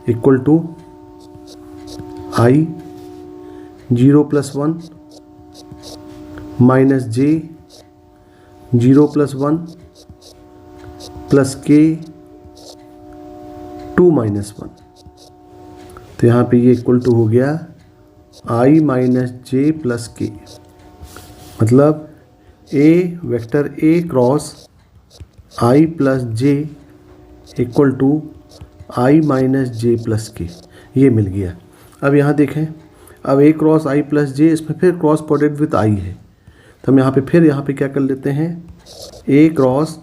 Speaker 1: equal to i 0 plus 1 minus j 0 plus 1 plus k 2 minus 1। तो यहाँ पे ये इक्वल टू हो गया i minus j plus k, मतलब vector a cross i plus j equal to i minus j plus k, ये मिल गया। अब यहाँ देखें, अब a cross i plus j, इसमें फिर क्रॉस प्रोडक्ट विथ i है, तो हम यहाँ पे फिर यहाँ पे क्या कर लेते हैं, a cross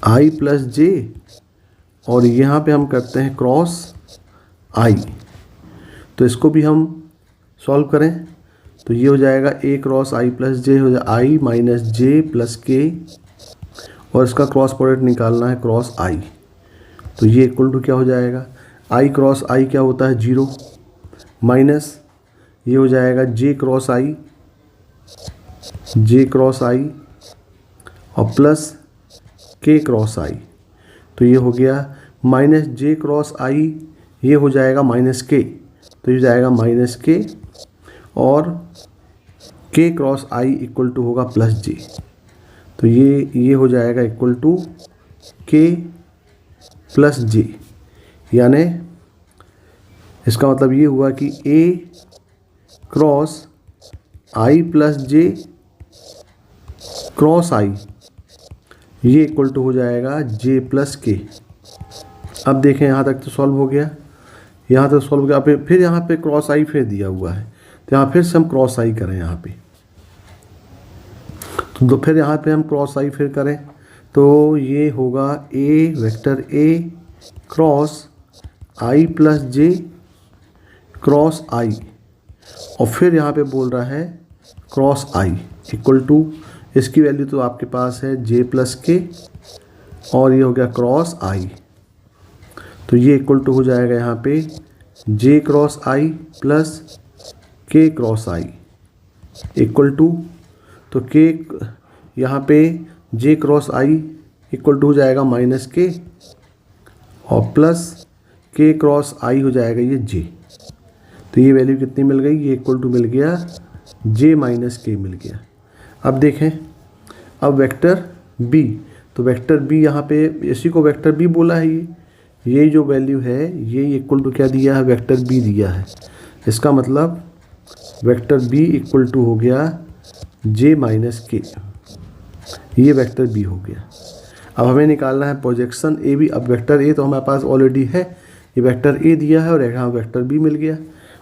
Speaker 1: i plus j और यहाँ पे हम करते हैं क्रॉस i। तो इसको भी हम सॉल्व करें तो ये हो जाएगा a cross i plus j हो जाएगा i minus j plus k, और इसका क्रॉस प्रोडक्ट निकालना है क्रॉस i। तो ये इक्वल टू क्या हो जाएगा, i क्रॉस i क्या होता है 0, माइनस ये हो जाएगा j क्रॉस i और प्लस k क्रॉस i। तो ये हो गया माइनस j क्रॉस i, ये हो जाएगा माइनस k, तो ये जाएगा माइनस k और k cross i equal to होगा प्लस j। तो ये हो जाएगा equal to k plus j, यानी इसका मतलब ये हुआ कि A cross I plus J cross I ये इक्वल टू हो जाएगा जे प्लस के। अब देखें यहाँ तक तो सॉल्व हो गया, यहाँ तक सॉल्व हो गया। अब फिर यहाँ पे क्रॉस आई फिर दिया हुआ है, तो यहाँ फिर से हम क्रॉस आई करें यहाँ पे, तो फिर यहाँ पे हम क्रॉस आई फिर करें तो ये होगा A vector A cross I plus J cross I, और फिर यहाँ पे बोल रहा है क्रॉस आई इक्वल टू, इसकी वैल्यू तो आपके पास है जे प्लस के, और ये हो गया क्रॉस आई, तो ये इक्वल टू हो जाएगा यहाँ पे जे क्रॉस आई प्लस के क्रॉस आई इक्वल टू, तो के यहाँ पे जे क्रॉस आई इक्वल टू हो जाएगा माइनस के, और प्लस के क्रॉस आई हो जाएगा ये जे। तो ये वैल्यू कितनी मिल गई, ये इक्वल टू मिल गया जे माइनस के मिल गया। अब देखें, अब वेक्टर बी, तो वेक्टर बी यहाँ पे इसी को वेक्टर बी बोला है, ये जो वैल्यू है ये इक्वल टू क्या दिया है, वेक्टर बी दिया है। इसका मतलब वेक्टर बी इक्वल टू हो गया जे माइनस के, ये वेक्टर बी हो गया। अब हमें निकालना है प्रोजेक्शन ए बी। अब वेक्टर ए तो हमारे पास ऑलरेडी है, ये वेक्टर ए दिया है और यहाँ वेक्टर बी मिल गया,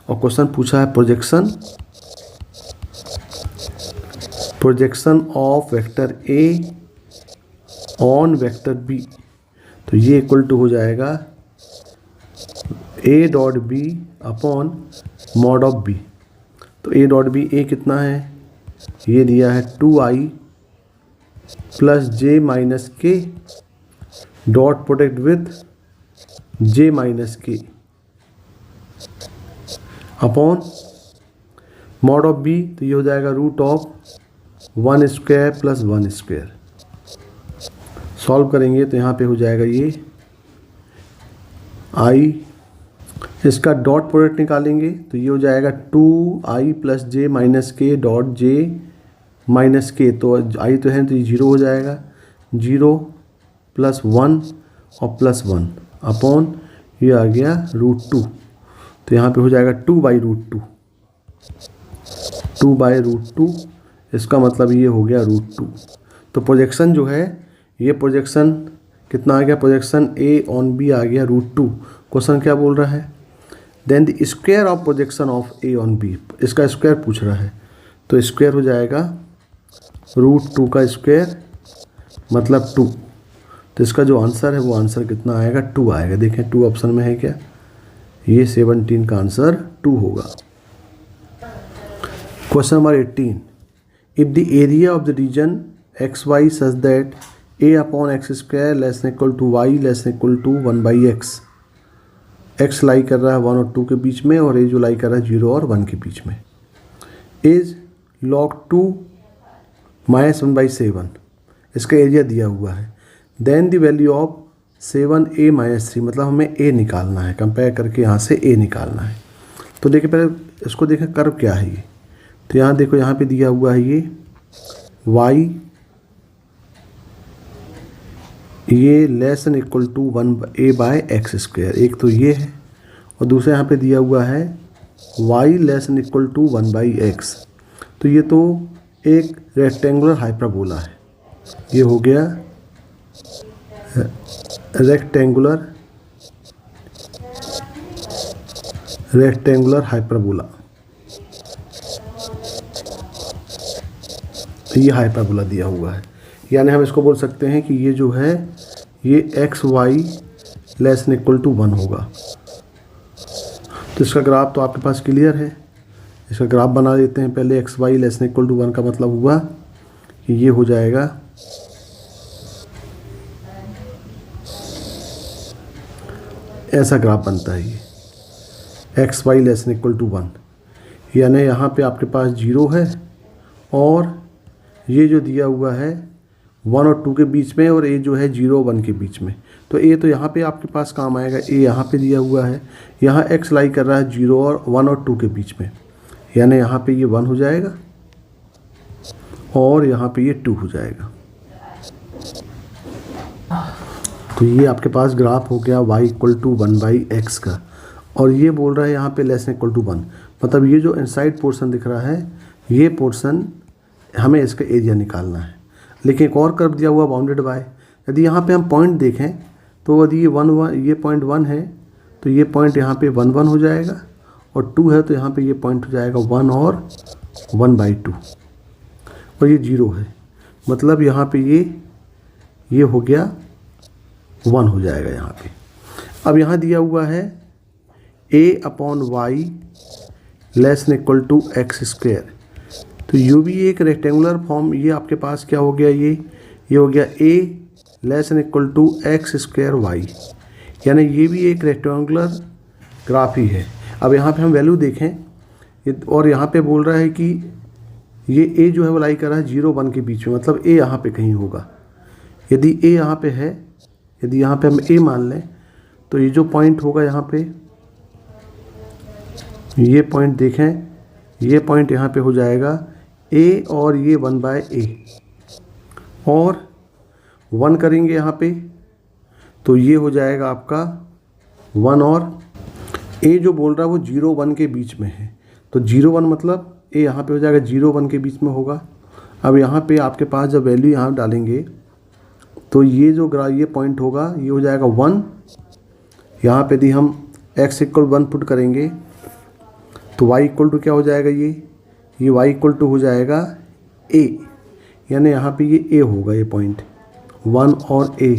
Speaker 1: और क्वेश्चन पूछा है projection of vector A on vector B, तो ये इक्वल टू हो जाएगा A dot B upon mod of B. तो ए डॉट बी ए कितना है, ये दिया है 2i plus J minus K dot product with J minus K upon mod of B, तो ये हो जाएगा root of 1 square plus 1 square. Solve करेंगे तो यहाँ पे हो जाएगा ये आई, इसका डॉट प्रोडक्ट निकालेंगे तो ये हो जाएगा 2i plus J minus K dot J minus के, तो आई तो है तो ये 0 हो जाएगा, 0 प्लस 1 और प्लस 1 अपॉन ये आ गया रूट 2, तो यहाँ पे हो जाएगा 2/√2, 2/√2, इसका मतलब ये हो गया √2। तो प्रोजेक्शन जो है ये प्रोजेक्शन कितना आ गया, प्रोजेक्शन ए ऑन बी आ गया √2। क्वेश्चन क्या बोल रहा है, then the square of projection of A on B, इसका स्क्वायर पूछ रहा है, तो स्क्वायर हो जाएगा √2 का स्क्वायर मतलब 2। तो इसका जो आंसर है वो आंसर कितना आएगा, 2 आएगा। देखें 2 ऑप्शन में है क्या, ये 17 का आंसर 2 होगा। Question number 18, if the area of the region X Y such that a upon X square less than equal to Y less than equal to 1/x, x lie कर रहा है 1 और 2 के बीच में, और a जो लाई कर रहा है 0 और 1 के बीच में, इज log 2 माइनस 1/7, इसका एरिया दिया हुआ है। Then the value of 7a minus 3, मतलब हमें a निकालना है, कंपेयर करके यहाँ से a निकालना है। तो देखिए पहले इसको देखें कर्व क्या है ये, तो यहाँ देखो यहाँ पे दिया हुआ है ये y ये less than equal to 1a/x square, एक तो ये है, और दूसरा यहाँ पे दिया हुआ है y less than equal to 1/x। तो ये तो एक रेक्टेंगुलर हाइपरबोला है, ये हो गया रेक्टेंगुलर हाइपरबोला, ये हाइपरबोला दिया हुआ है। यानी हम इसको बोल सकते हैं कि ये जो है ये X Y less than equal to 1 होगा। तो इसका ग्राफ तो आपके पास क्लियर है, इसका ग्राफ बना देते हैं पहले। X Y less than equal to 1 का मतलब हुआ कि ये हो जाएगा ऐसा ग्राफ बनता है, ये X Y less than equal to 1, यानी यहाँ पे आपके पास 0 है, और ये जो दिया हुआ है 1 और 2 के बीच में, और ए जो है 0 और 1 के बीच में। तो ए तो यहाँ पे आपके पास काम आएगा, ए यहाँ पे दिया हुआ है, यहाँ एक्स लाई कर रहा है 0 और 1 और 2 के बीच में, यानी यहाँ पे ये 1 हो जाएगा और यहाँ पे ये 2 हो जाएगा। तो ये आपके पास ग्राफ हो गया y इक्वल टू 1/x का। और ये बोल रहा है यहाँ पे लेस देन इक्वल टू 1, मतलब ये जो इनसाइड पोर्शन दिख रहा है ये पोर्शन हमें इसका एरिया निकालना है। लेकिन एक और कर्व दिया हुआ बाउंडेड बाय, यदि यहाँ पे हम पॉइंट देखें तो यदि ये पॉइंट 1 है तो ये पॉइंट यहाँ पे 1 1 हो जाएगा, और 2 है तो यहाँ पे ये पॉइंट हो जाएगा 1 और 1/2, और ये 0 है, मतलब यहाँ पे ये हो गया 1 हो जाएगा यहाँ पे। अब यहाँ दिया हुआ है a/y less than equal to x², तो ये भी एक रेक्टेंगुलर फॉर्म, ये आपके पास क्या हो गया, ये हो गया a less than equal to x²y, यानी ये भी एक रेक्टेंगुलर ग्राफ ही है। अब यहाँ पे हम वैल्यू देखें और यहाँ पे बोल रहा है कि ये a जो है वो लाई कर रहा है 0 1 के बीच में, मतलब a यहाँ पे कहीं होगा। यदि a यहाँ पे है, यदि यहाँ पे हम a मान लें तो ये जो पॉइंट होगा यहाँ पे, ये पॉइंट देखें, ये पॉइंट यहाँ पे हो जाएगा a और ये 1/a, और 1 करेंगे यहाँ पे तो ये हो जाएगा आपका 1, और a जो बोल रहा है वो 0 1 के बीच में है, तो 0 1 मतलब a यहाँ पे हो जाएगा 0 1 के बीच में होगा। अब यहाँ पे आपके पास जब वैल्यू यहाँ डालेंगे तो ये जो ये पॉइंट होगा ये हो जाएगा 1, यहाँ पे यदि हम x = 1 पुट करेंगे तो y = क्या हो जाएगा, ये y = हो जाएगा a, यानी यहाँ पे ये a होगा, ये पॉइंट 1 और a,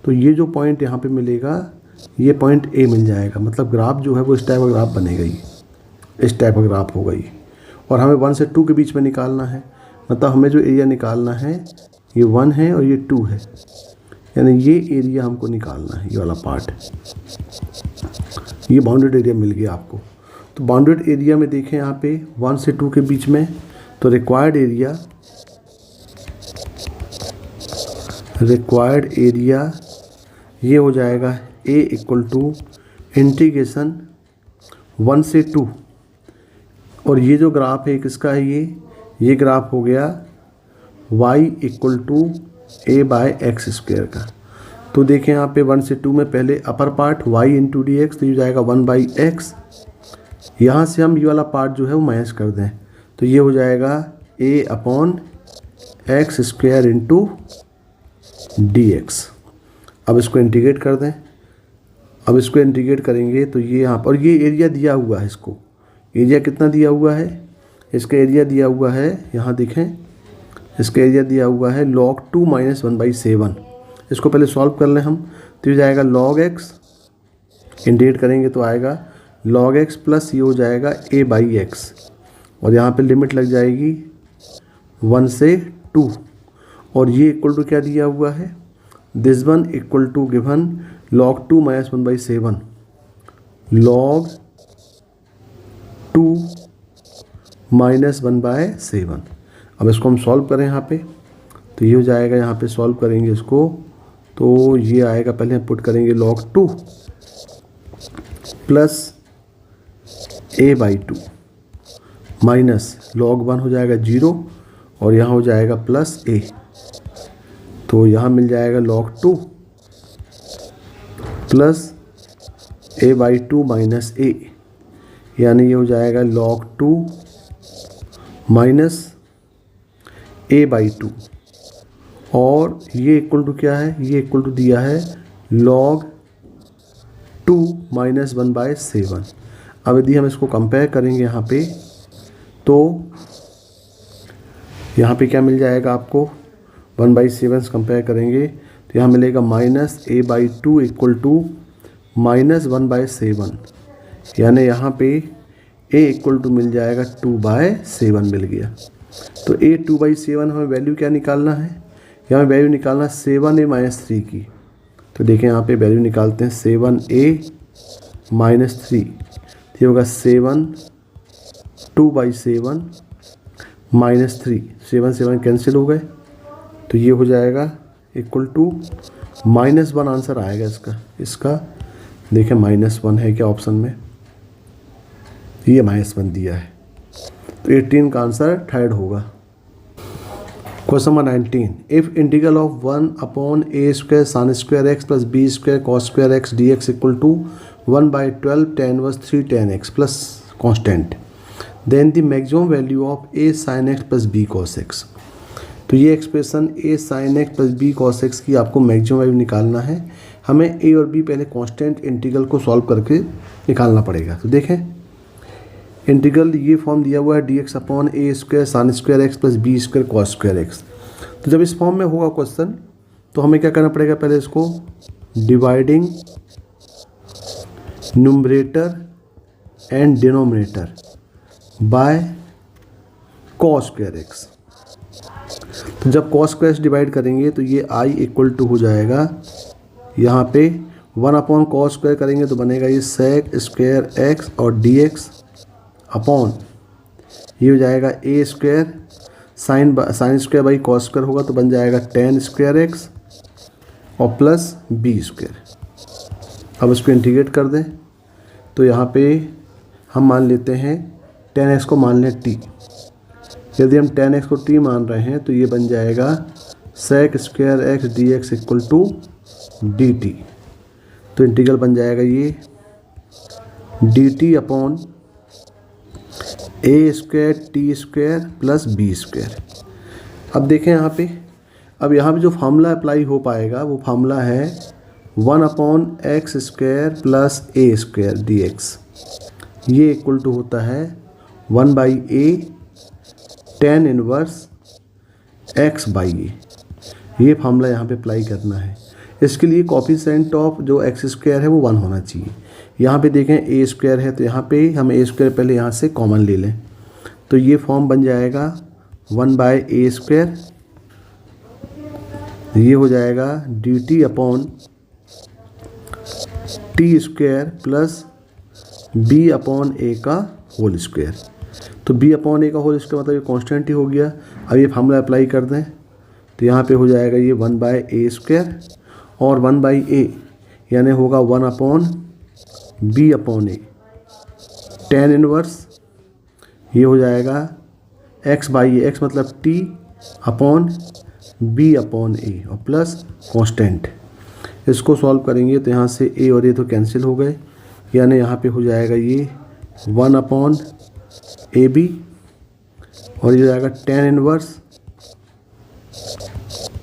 Speaker 1: तो ये जो पॉइंट यहाँ पे मिलेगा ये पॉइंट a मिल जाएगा, मतलब ग्राफ जो है वो इस टाइप का ग्राफ बनेगा, ये इस टाइप का ग्राफ होगा ये। और हमें 1 से 2 के बीच में निकालना है, मतलब हमें जो एरिया निकालना है ये 1 है और ये 2 है, यानी ये एरिया हमको निकालना है, ये वाला पार्ट। ये बाउंडेड एरिया मिल गया आपको। तो बाउंडेड एरिया में देखें यहाँ पे 1 से 2 के बीच में, तो रिक्वायर्ड एरिया ये हो जाएगा a = इंटीग्रेशन 1 से 2, और ये जो ग्राफ है किसका है, ये ग्राफ हो गया y = a/x² का। तो देखें यहाँ पे 1 से 2 में पहले अपर पार्ट y × dx, तो ये जाएगा 1/x, यहाँ से हम ये वाला पार्ट जो है वो माइनस कर दें तो ये हो जाएगा a/x² × dx। अब इसको इंटीग्रेट कर दें, अब इसको इंटीग्रेट करेंगे तो ये यहाँ पर, ये एरिया दिया हुआ है, इसको एरिया कितना दिया हुआ है, इसका एरिया दिया हुआ है, यहाँ देखें इसका एरिया दिया हुआ है log 2 - 1/7। इसको पहले सॉल्व कर लें हम, तो ये जाएगा log x, इंटीग्रेट करेंगे तो आएगा log x प्लस ये हो जाएगा a/x, और यहाँ पे लिमिट लग जाएगी 1 से 2, और ये इक्वल टू क्या दिया हुआ है, this one equal to given log 2 - 1/7, log 2 - 1/7। अब इसको हम सॉल्व करें यहाँ पे, तो ये हो जाएगा, यहाँ पे सॉल्व करेंगे इसको तो ये आएगा, पहले हम पुट करेंगे log 2 plus a/2 minus log 1 हो जाएगा 0, और यहाँ हो जाएगा प्लस a, तो यहाँ मिल जाएगा log 2 plus a/2 minus a, यानी ये हो जाएगा log 2 माइनस a/2, और ये इक्वल टू क्या है, ये इक्वल टू दिया है log 2 - 1/7। अब यदि हम इसको कंपेयर करेंगे यहाँ पे, तो यहाँ पे क्या मिल जाएगा आपको, 1/7 से कंपेयर करेंगे तो यहाँ मिलेगा माइनस a/2 इक्वल टू -1/7, यानी यहाँ पे a इक्वल टू मिल जाएगा 2/7 मिल गया। तो a 2/7 हमें वैल्यू क्या निकालना है, यहाँ वैल्यू निकालना 7a - 3 की। तो देखें यहाँ पे वैल्यू निकालते हैं 7a - 3, ये होगा 7 2/7 -3, 7 कैंसिल हो गए, तो ये हो जाएगा इक्वल टू -1 आंसर आएगा इसका। देखें -1 है क्या ऑप्शन में, ये -1 दिया है, तो 18 का आंसर थर्ड होगा। Question number 19, if integral of 1/a² sin² x + b² cos² x dx equal to 1/12 tan inverse 3 tan x plus constant, then the maximum value of a sin x plus b cos x। तो ये expression a sin x plus b cos x की आपको maximum value निकालना है। हमें a और b पहले constant integral को सॉल्व करके निकालना पड़ेगा। तो देखें, इंटीग्रल ये फॉर्म दिया हुआ है dx upon a square sine square x plus b square cos square x। तो जब इस फॉर्म में होगा क्वेश्चन तो हमें क्या करना पड़ेगा, पहले इसको dividing numerator and denominator by cos square x. तो जब कॉस स्क्वायर डिवाइड करेंगे तो ये i इक्वल टू हो जाएगा, यहाँ पे 1 अपॉन कॉस स्क्वायर करेंगे तो बनेगा ये सेक स्क्वायर एक्स और dx अपॉन ये हो जाएगा a square sine square by cos square होगा तो बन जाएगा tan स्क्वायर एक्स और प्लस b स्क्वायर। अब इसको इंटीग्रेट कर दें तो यहाँ पे हम मान लेते हैं tan x को मान लें t। यदि हम tan x को t मान रहे हैं तो ये बन जाएगा sec square X D X equal to D T. तो इंटीग्रल बन जाएगा ये D T upon A square T square plus B square. अब देखें यहाँ पे, अब यहाँ पे जो फार्मूला अप्लाई हो पाएगा वो फार्मूला है 1 upon X square plus A square D X. ये इक्वल टू होता है 1/a tan inverse x by A. ये फार्मूला यहाँ पे अप्लाई करना है। इसके लिए कोफिशिएंट ऑफ जो एक्स स्क्वायर है वो 1 होना चाहिए। यहाँ पे देखें a स्क्वायर है तो यहाँ पे हम a स्क्वायर पहले यहाँ से कॉमन ले लें तो ये फॉर्म बन जाएगा 1/a स्क्वायर, ये हो जाएगा D T upon T square plus b upon a का होल स्क्वायर। तो b अपॉन a का होल स्क्वायर मतलब ये कांस्टेंट ही हो गया। अब ये फार्मूला अप्लाई कर दें तो यहाँ पे हो जाएगा ये 1/a स्क्वायर और 1/a यानी होगा 1 upon b upon a tan inverse, ये हो जाएगा x बाई ए, x मतलब t upon b upon a और प्लस कांस्टेंट। इसको सॉल्व करेंगे तो यहाँ से a और a तो कैंसिल हो गए, यानी यहाँ पे हो जाएगा ये 1 अपॉन ए बी और ये हो जाएगा tan inverse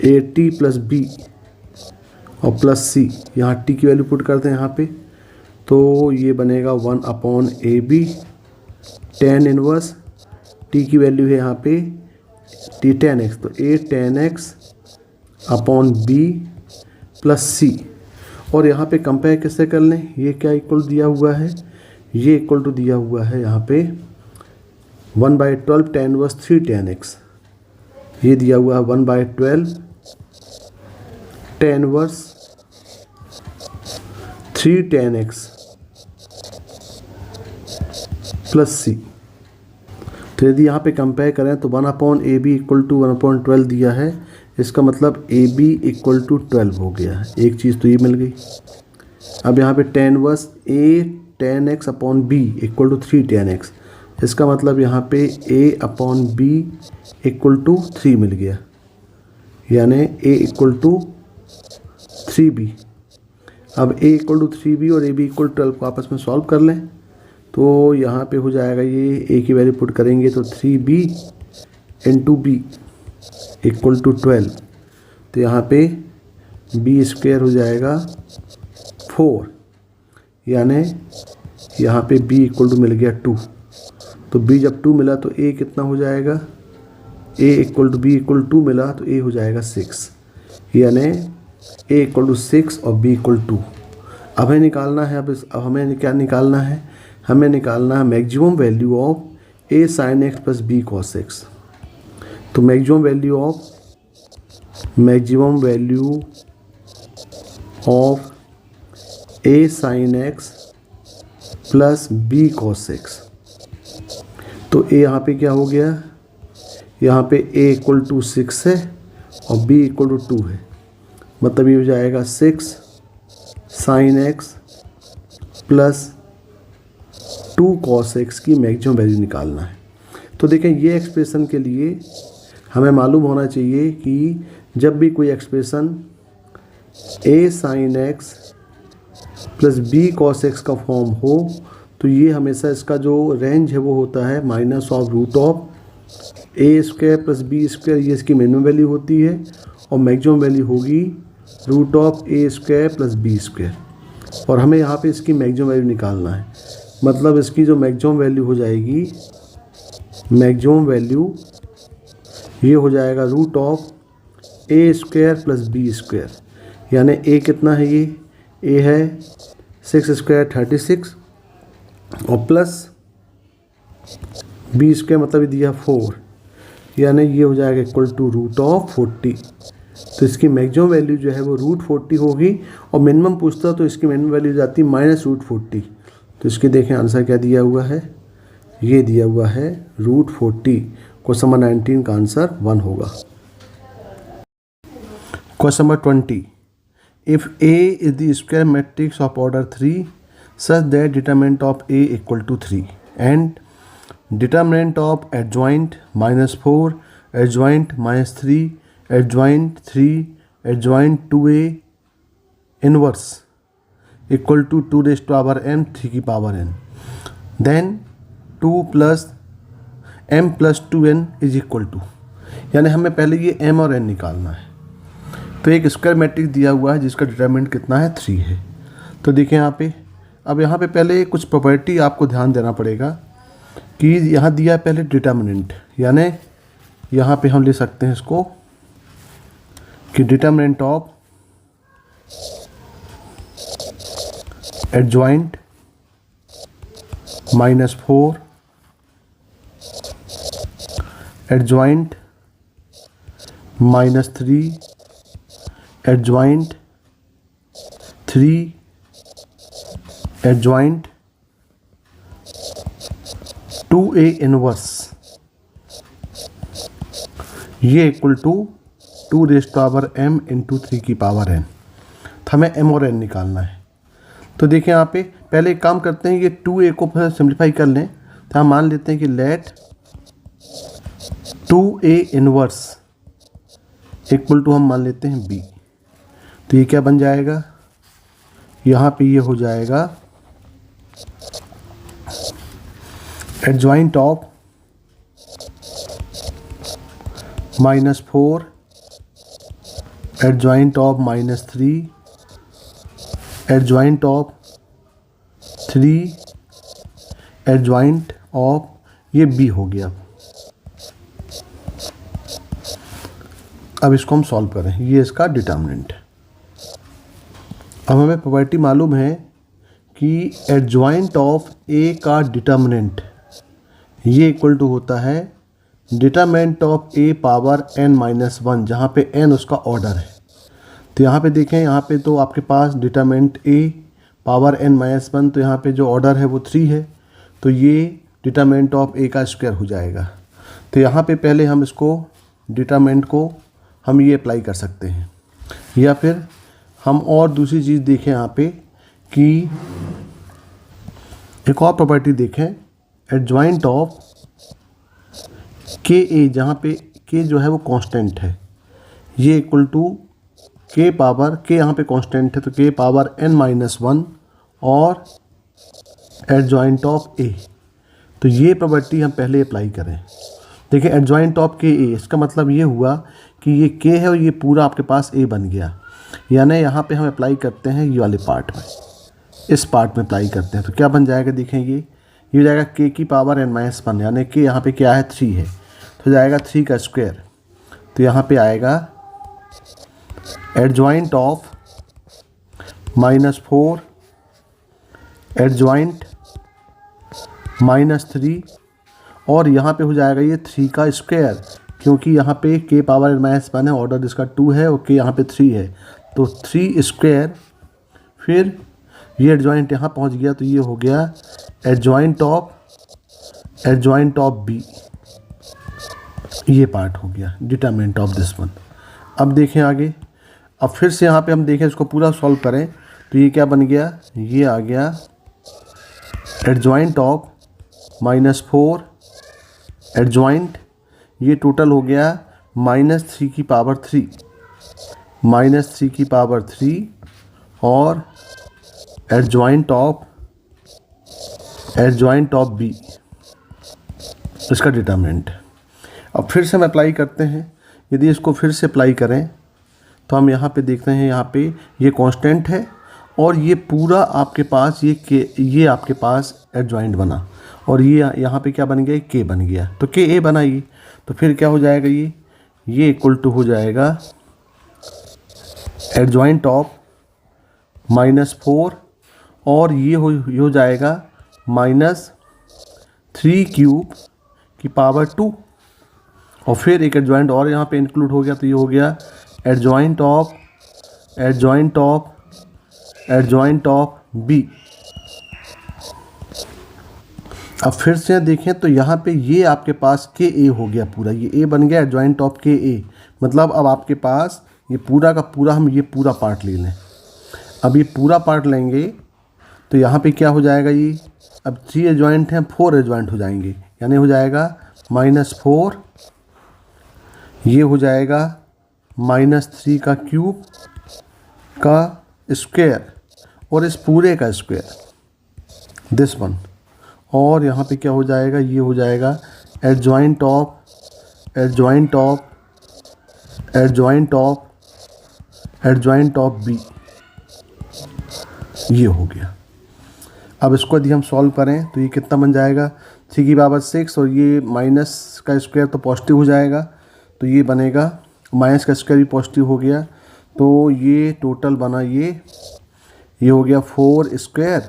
Speaker 1: A T plus B और प्लस सी। यहाँ टी की वैल्यू पुट करते हैं यहाँ पे तो ये बनेगा 1 upon A B tan inverse, T की वैल्यू है यहाँ पे टी tan x तो a tan x upon B plus C. और यहाँ पे कंपेयर कैसे कर लें, ये क्या इक्वल दिया हुआ है, ये इक्वल टू दिया हुआ है यहाँ पे 1/12 tan इनवर्स 3 tan x। ये दिया हुआ है 1/12 tan inverse 3 tan x plus C. तो यदि यहाँ पे कंपेयर करें तो 1 upon A B equal to 1/12 दिया है, इसका मतलब ए बी इक्वल टू 12 हो गया है। एक चीज़ तो ये मिल गई। अब यहाँ पे tan inverse a tan x upon b equal to 3 tan x, इसका मतलब यहाँ पे a upon b equal to 3 मिल गया, यानी a इक्वल टू 3b। अब a इक्वल टू 3b और ab इक्वल 12 को आपस में सॉल्व कर लें तो यहाँ पे हो जाएगा ये a की वैल्यू पुट करेंगे तो 3b into b equal to 12। तो यहाँ पे b स्क्वायर हो जाएगा 4, यानी यहाँ पे b इक्वल टू मिल गया 2। तो b जब 2 मिला तो a कितना हो जाएगा, a equal to b equal 2 मिला तो a हो जाएगा 6, यानी a इक्वल टू 6 और b इक्वल 2। अब हमें निकालना है, अब हमें क्या निकालना है, हमें निकालना है maximum value of a sin x plus b cos x। तो maximum value of a sin x plus b cos x। तो a यहाँ पे क्या हो गया, यहाँ पे a इक्वल टू 6 है और b इक्वल टू 2 है, मतलब ये हो जाएगा 6 sin x plus 2 cos x की मैक्सिमम वैल्यू निकालना है। तो देखें ये एक्सप्रेशन के लिए हमें मालूम होना चाहिए कि जब भी कोई expression a sin x plus B cos X का फॉर्म हो तो ये हमेशा इसका जो रेंज है वो होता है minus of root of A square plus B square, ये इसकी मिनिमम वैल्यू होती है, और मैक्सिमम वैल्यू होगी root of A square plus B square. और हमें यहाँ पे इसकी मैक्सिमम वैल्यू निकालना है, मतलब इसकी जो मैक्सिमम वैल्यू हो जाएगी, मैक्सिमम वैल्यू ये हो जाएगा root of A square plus B square, यानी ए कितना है, ये ए है 6 स्क्वायर 36 और प्लस बी स्क्वायर मतलब ये दिया 4, यानी ये हो जाएगा इक्वल टू रूट ऑफ 40। तो इसकी मैक्सिमम वैल्यू जो है वो रूट 40 होगी, और मिनिमम पूछता तो इसकी मिनिमम वैल्यू जाती माइनस रूट 40। तो इसके देखें आंसर क्या दिया हुआ है, ये दिया हुआ है रूट 40। क्वेश्चन नंबर 19 का आंसर 1 होगा। Question number 20, if A is the square matrix of order 3 such that determinant of A equal to 3 and determinant of adjoint minus 4, adjoint minus 3, adjoint 3, adjoint 2A inverse equal to 2 raised to power m 3 की power n, then 2 plus m plus 2n is equal to, यानी हमें पहले ये m और n निकालना है। तो एक स्क्वायर मैट्रिक्स दिया हुआ है जिसका डिटरमिनेंट कितना है 3 है। तो देखें यहाँ पे, अब यहाँ पे पहले कुछ प्रॉपर्टी आपको ध्यान देना पड़ेगा कि यहाँ दिया है पहले डिटरमिनेंट, यानी यहाँ पे हम ले सकते हैं इसको कि determinant of adjoint -4, adjoint -3, adjoint 3, adjoint 2A inverse, ये equal to 2 raised to power m into 3 की पावर n। तो हमें m और n निकालना है। तो देखें यहाँ पे पहले एक काम करते हैं, ये 2A को फिर सिंप्लीफाई कर लें। तो हम मान लेते हैं कि late 2A inverse equal to हम मान लेते हैं b। तो ये क्या बन जाएगा, यहाँ पे ये हो जाएगा adjoint of -4, adjoint of -3, adjoint of 3, adjoint of ये b हो गया। अब इसको हम सॉल्व करें, ये इसका डिटर्मिनेंट है। अब हमें प्रॉपर्टी मालूम है कि एडजॉइंट ऑफ a का डिटर्मिनेंट ये इक्वल टू होता है determinant of a power n-1, जहाँ पे n उसका ऑर्डर है। तो यहाँ पे देखें, यहाँ पे तो आपके पास डिटरमिनेंट a पावर n-1, तो यहाँ पे जो ऑर्डर है वो 3 है, तो ये डिटरमिनेंट ऑफ a का स्क्वायर हो जाएगा। तो यहाँ पे पहले हम इसको डिटरमिनेंट को हम ये अप्लाई कर सकते हैं, या फिर हम और दूसरी चीज़ देखें यहाँ पे कि एक और प्रॉपर्टी देखें, एडजॉइंट ऑफ के ए, जहाँ पे के जो है वो कांस्टेंट है, ये इक्वल टू के पावर, के यहाँ पे कांस्टेंट है तो के पावर n-1 और एडजॉइंट ऑफ ए। तो ये प्रॉपर्टी हम पहले अप्लाई करें। देखिए एडजॉइंट ऑफ के ए, इसका मतलब ये हुआ कि ये के है और ये पूरा आपके पास ए बन गया, यानी यहाँ पे हम अप्लाई करते हैं ये वाले पार्ट में, इस पार्ट में अप्लाई करते हैं। तो क्या बन जाएगा, देखें ये हो जाएगा के की पावर n-1, यानी कि यहाँ पे क्या है 3 है, तो जाएगा 3 का स्क्वायर। तो यहाँ पे आएगा एडजॉइंट ऑफ -4, एडजॉइंट -3 और यहाँ पे हो जाएगा ये 3 का स्क्वायर, क्योंकि यहाँ पे के पावर n-1 है, ऑर्डर इसका 2 है और के यहाँ पे 3 है, तो 3 स्क्वायर, फिर ये एडजॉइंट यहाँ पहुँच गया, तो ये हो गया एडजॉइंट ऑफ बी, ये पार्ट हो गया डिटरमिनेंट ऑफ दिस वन। अब देखें आगे, अब फिर से यहाँ पे हम देखें इसको पूरा सॉल्व करें, तो ये क्या बन गया, ये आ गया एडजॉइंट ऑफ -4, एडजॉइंट ये टोटल हो गया -3 की पावर 3 और एडजॉइंट ऑफ बी, इसका डिटर्मिनेंट। अब फिर से हम अप्लाई करते हैं। यदि इसको फिर से अप्लाई करें तो हम यहाँ पे देखते हैं, यहाँ पे ये कांस्टेंट है और ये पूरा आपके पास ये आपके पास एडजॉइंट बना, और ये यहाँ पे क्या बन गया, के बन गया। तो के ए बना ये, तो फिर क्या हो जाएगा, ये इक्वल टू हो जाएगा एडजॉइंट ऑफ -4, और ये हो जाएगा -3³ की पावर 2, और फिर एक एडजॉइंट और यहाँ पे इंक्लूड हो गया, तो ये हो गया एडजॉइंट ऑफ बी। अब फिर से देखें तो यहाँ पे ये आपके पास के ए हो गया पूरा, ये ए बन गया एडजॉइंट ऑफ के ए। मतलब अब आपके पास ये पूरा का पूरा, हम ये पूरा पार्ट ले लें। अब ये पूरा पार्ट लेंगे तो यहाँ पे क्या हो जाएगा, ये अब 3 एडजॉइंट हैं, 4 एडजॉइंट हो जाएंगे, यानी हो जाएगा -4, ये हो जाएगा -3 का क्यूब का स्क्वायर और इस पूरे का स्क्वायर, दिस वन। और यहाँ पे क्या हो जाएगा, ये हो जाएगा एडजॉइंट ऑफ बी, ये हो गया। अब इसको यदि हम सॉल्व करें तो ये कितना बन जाएगा, 3 की पावर 6, और ये माइनस का स्क्वायर तो पॉजिटिव हो जाएगा, तो ये बनेगा माइनस का स्क्वायर भी पॉजिटिव हो गया, तो ये टोटल बना ये हो गया 4 स्क्वायर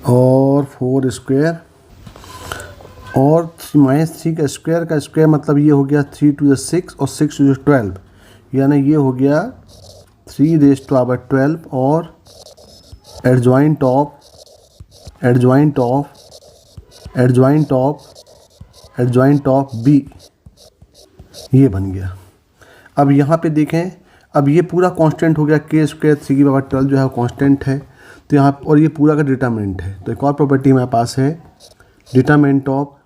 Speaker 1: और 4 स्क्वायर और -3 का स्क्वायर मतलब ये हो गया 3 to the 6 और 6 to the 12, यानी ये हो गया 3 raised to power 12 और एडजॉइंट ऑफ बी, ये बन गया। अब यहाँ पे देखें, अब ये पूरा कांस्टेंट हो गया, के स्क्वायर 3 की पावर 12 जो है कांस्टेंट है, तो यहाँ और ये पूरा का डिटर्मिनेंट है। तो एक और प्रॉपर्टी हमारे पास है, डिटर्मिनेंट ऑफ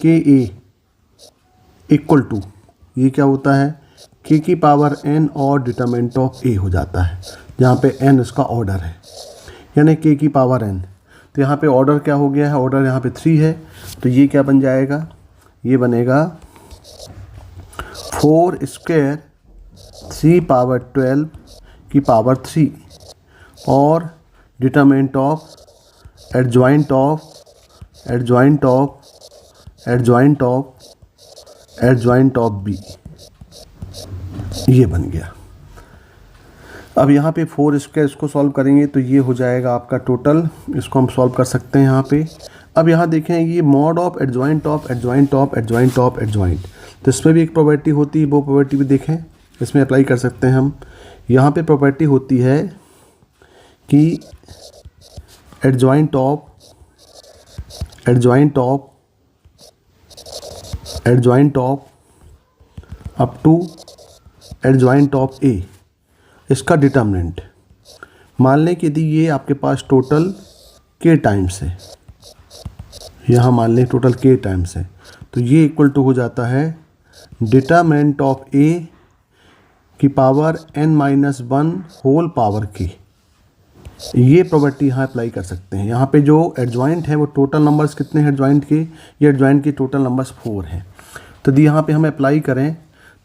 Speaker 1: के ए इक्वल टू, ये क्या होता है, के की पावर n और डिटर्मिनेंट ऑफ ए हो जाता है, जहाँ पे n इसका ऑर्डर है, यानी के की पावर n। तो यहाँ पे ऑर्डर क्या हो गया है, ऑर्डर यहाँ पे 3 है, तो ये क्या बन जाएगा, ये बनेगा 4 स्क्वायर 3 पावर 12 की पावर 3 और determinant of adjoint of B, ये बन गया। अब यहाँ पे 4 स्क्वायर इसको सॉल्व करेंगे तो ये हो जाएगा आपका टोटल, इसको हम सॉल्व कर सकते हैं यहाँ पे। अब यहाँ देखें, ये मॉड ऑफ एडजॉइंट, तो इसमें भी एक प्रॉपर्टी होती है, वो प्रॉपर्टी भी देखें, इसमें अप्लाई कर सकते हैं हम। यहाँ पे प्रॉपर्टी होती है कि adjoint of up to adjoint of A, इसका डिटर्मिनेंट। मान लें कि यदि ये आपके पास टोटल के टाइम्स है, यहाँ मान लें टोटल के टाइम्स है, तो ये इक्वल टू हो जाता है डिटर्मिनेंट ऑफ ए की पावर n-1 होल पावर के। ये प्रॉपर्टी यहाँ अप्लाई कर सकते हैं। यहाँ पे जो एडजॉइंट है वो टोटल नंबर्स कितने हैं एडजॉइंट के, ये एडजॉइंट के टोटल नंबर्स 4 हैं। तो यदि यहाँ पे हम अप्लाई करें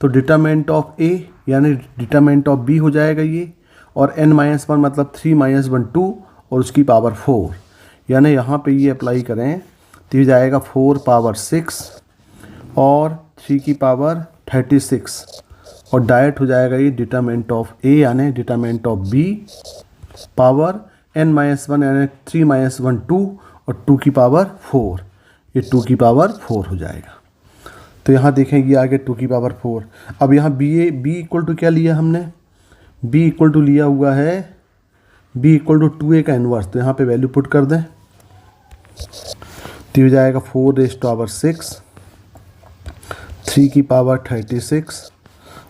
Speaker 1: तो डिटर्मिनेंट ऑफ ए यानी डिटर्मिनेंट ऑफ बी हो जाएगा ये, और n-1 मतलब 3-1 2 और उसकी पावर 4, यानी यहाँ पे ये अप्लाई करें तो ये जाएगा 4 पावर 6 और 3 की पावर 36, और डायरेक्ट हो जाएगा ये डिटर्मिनेंट ऑफ ए यानी determinant of B power n-1 यानी 3-1 2 और 2 की पावर 4, ये 2 की पावर 4 हो जाएगा। तो यहाँ देखें ये आगे 2 की पावर 4। अब यहाँ बी इक्वल टू क्या लिया हमने, बी इक्वल टू लिया हुआ है बी इक्वल टू 2a का इन्वर्स, तो यहाँ पे वैल्यू पुट कर दें तो हो जाएगा 4 raised to power 6 3 की पावर 36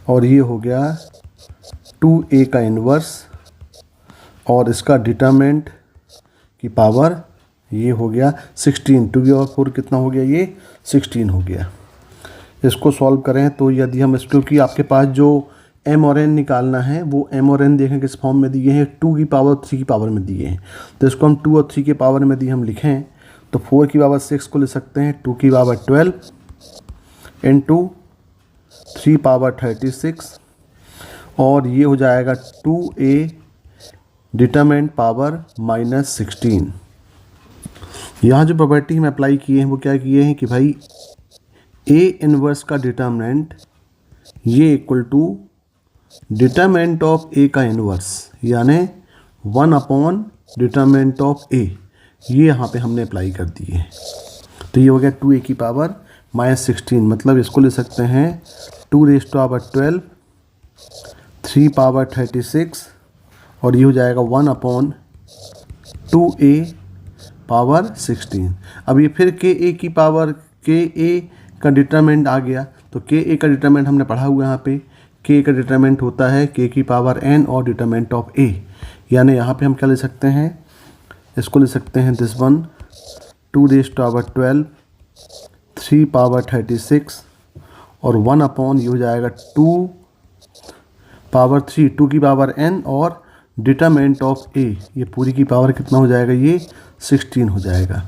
Speaker 1: और ये हो गया 2a का इन्वर्स और इसका डिटर्मिनेंट की पावर ये हो गया 16, 2 और 4 कितना हो गया, ये 16 हो गया। इसको सॉल्व करें तो यदि हम इसको, क्योंकि आपके पास जो m और n निकालना है, वो m और n देखें किस फॉर्म में दिए हैं, 2 की पावर 3 की पावर में दिए हैं। तो इसको हम 2 और 3 के पावर में दिए हम लिखें तो 4 की पावर 6 को ले सकते हैं, 2 की पावर 12 इंटू 3 पावर 36 और ये हो जाएगा 2a डिटरमिनेंट पावर -16। यहाँ जो प्रॉपर्टी हम अप्लाई किए हैं वो क्या किए हैं कि भाई a इनवर्स का डिटरमिनेंट ये equal to determinant of a का इनवर्स, यानी 1 अपॉन डिटरमिनेंट ऑफ a, ये यहाँ पे हमने अप्लाई कर दिए। तो ये हो गया 2a की पावर -16, मतलब इसको ले सकते हैं 2 रेज़ टू पावर 12, 3 पावर 36 और ये हो जाएगा 1 अपॉन 2a पावर 16। अब ये फिर के ए की पावर के ए का डिटरमिनेंट आ गया, तो के ए का डिटरमिनेंट हमने पढ़ा हुआ यहाँ पे, के का डिटरमिनेंट होता है के की पावर एन और डिटरमिनेंट ऑफ ए, यानी यहाँ पे हम क्या ले सकते हैं, इसको ले सकते हैं this one 2 raise to power 12, 3 power 36 और 1 अपॉन ये हो जाएगा 2 पावर 3, 2 की पावर एन और डिटरमिनेंट ऑफ ए, ये पूरी की पावर कितना हो जाएगा, ये 16 हो जाएगा।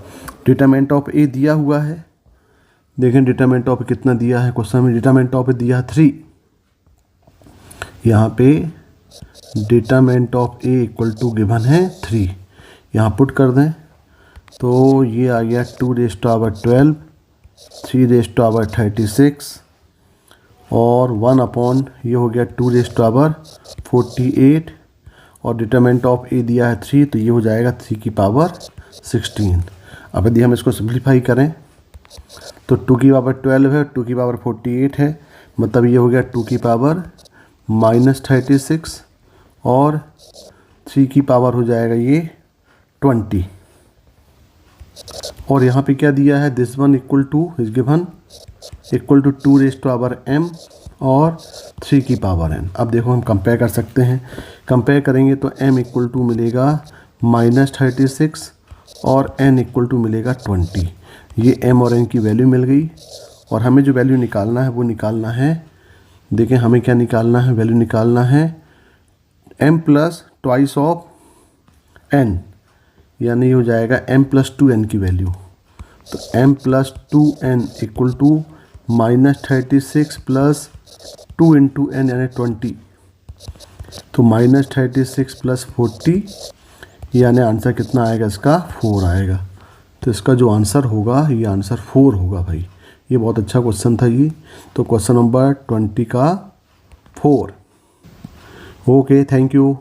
Speaker 1: डिटरमिनेंट ऑफ ए दिया हुआ है, देखें डिटरमिनेंट ऑफ कितना दिया है क्वेश्चन में, डिटरमिनेंट ऑफ दिया है 3, यहाँ पे determinant of A equal to given है 3, यहाँ पुट कर दें तो ये आ गया 2 raise to power 12, 3 raise to power 36 और 1 अपॉन ये हो गया 2 रेज़ टू पावर 48 और डिटरमिनेंट ऑफ ए दिया है 3, तो ये हो जाएगा 3 की पावर 16। अब यदि हम इसको सिंप्लीफाई करें तो 2 की पावर 12 है, 2 की पावर 48 है, मतलब ये हो गया 2 की पावर -36 और 3 की पावर हो जाएगा ये 20। और यहाँ पे क्या दिया है, this one equal to is given equal to 2 raise to power m और 3 की पावर n। अब देखो हम कंपेयर कर सकते हैं, कंपेयर करेंगे तो m इक्वल टू मिलेगा -36 और n इक्वल टू मिलेगा 20। ये m और n की वैल्यू मिल गई और हमें जो वैल्यू निकालना है वो निकालना है, देखें हमें क्या निकालना है, वैल्यू निकालना है m plus twice of n, यानी ये हो जाएगा m प्लस 2n की वैल्यू। तो m plus 2n equal to -36 plus 2 into n यानी 20, तो -36 प्लस 40 यानी आंसर कितना आएगा इसका, 4 आएगा। तो इसका जो आंसर होगा ये आंसर 4 होगा भाई। ये बहुत अच्छा क्वेश्चन था ये, तो क्वेश्चन नंबर 20 का 4। Okay, thank you.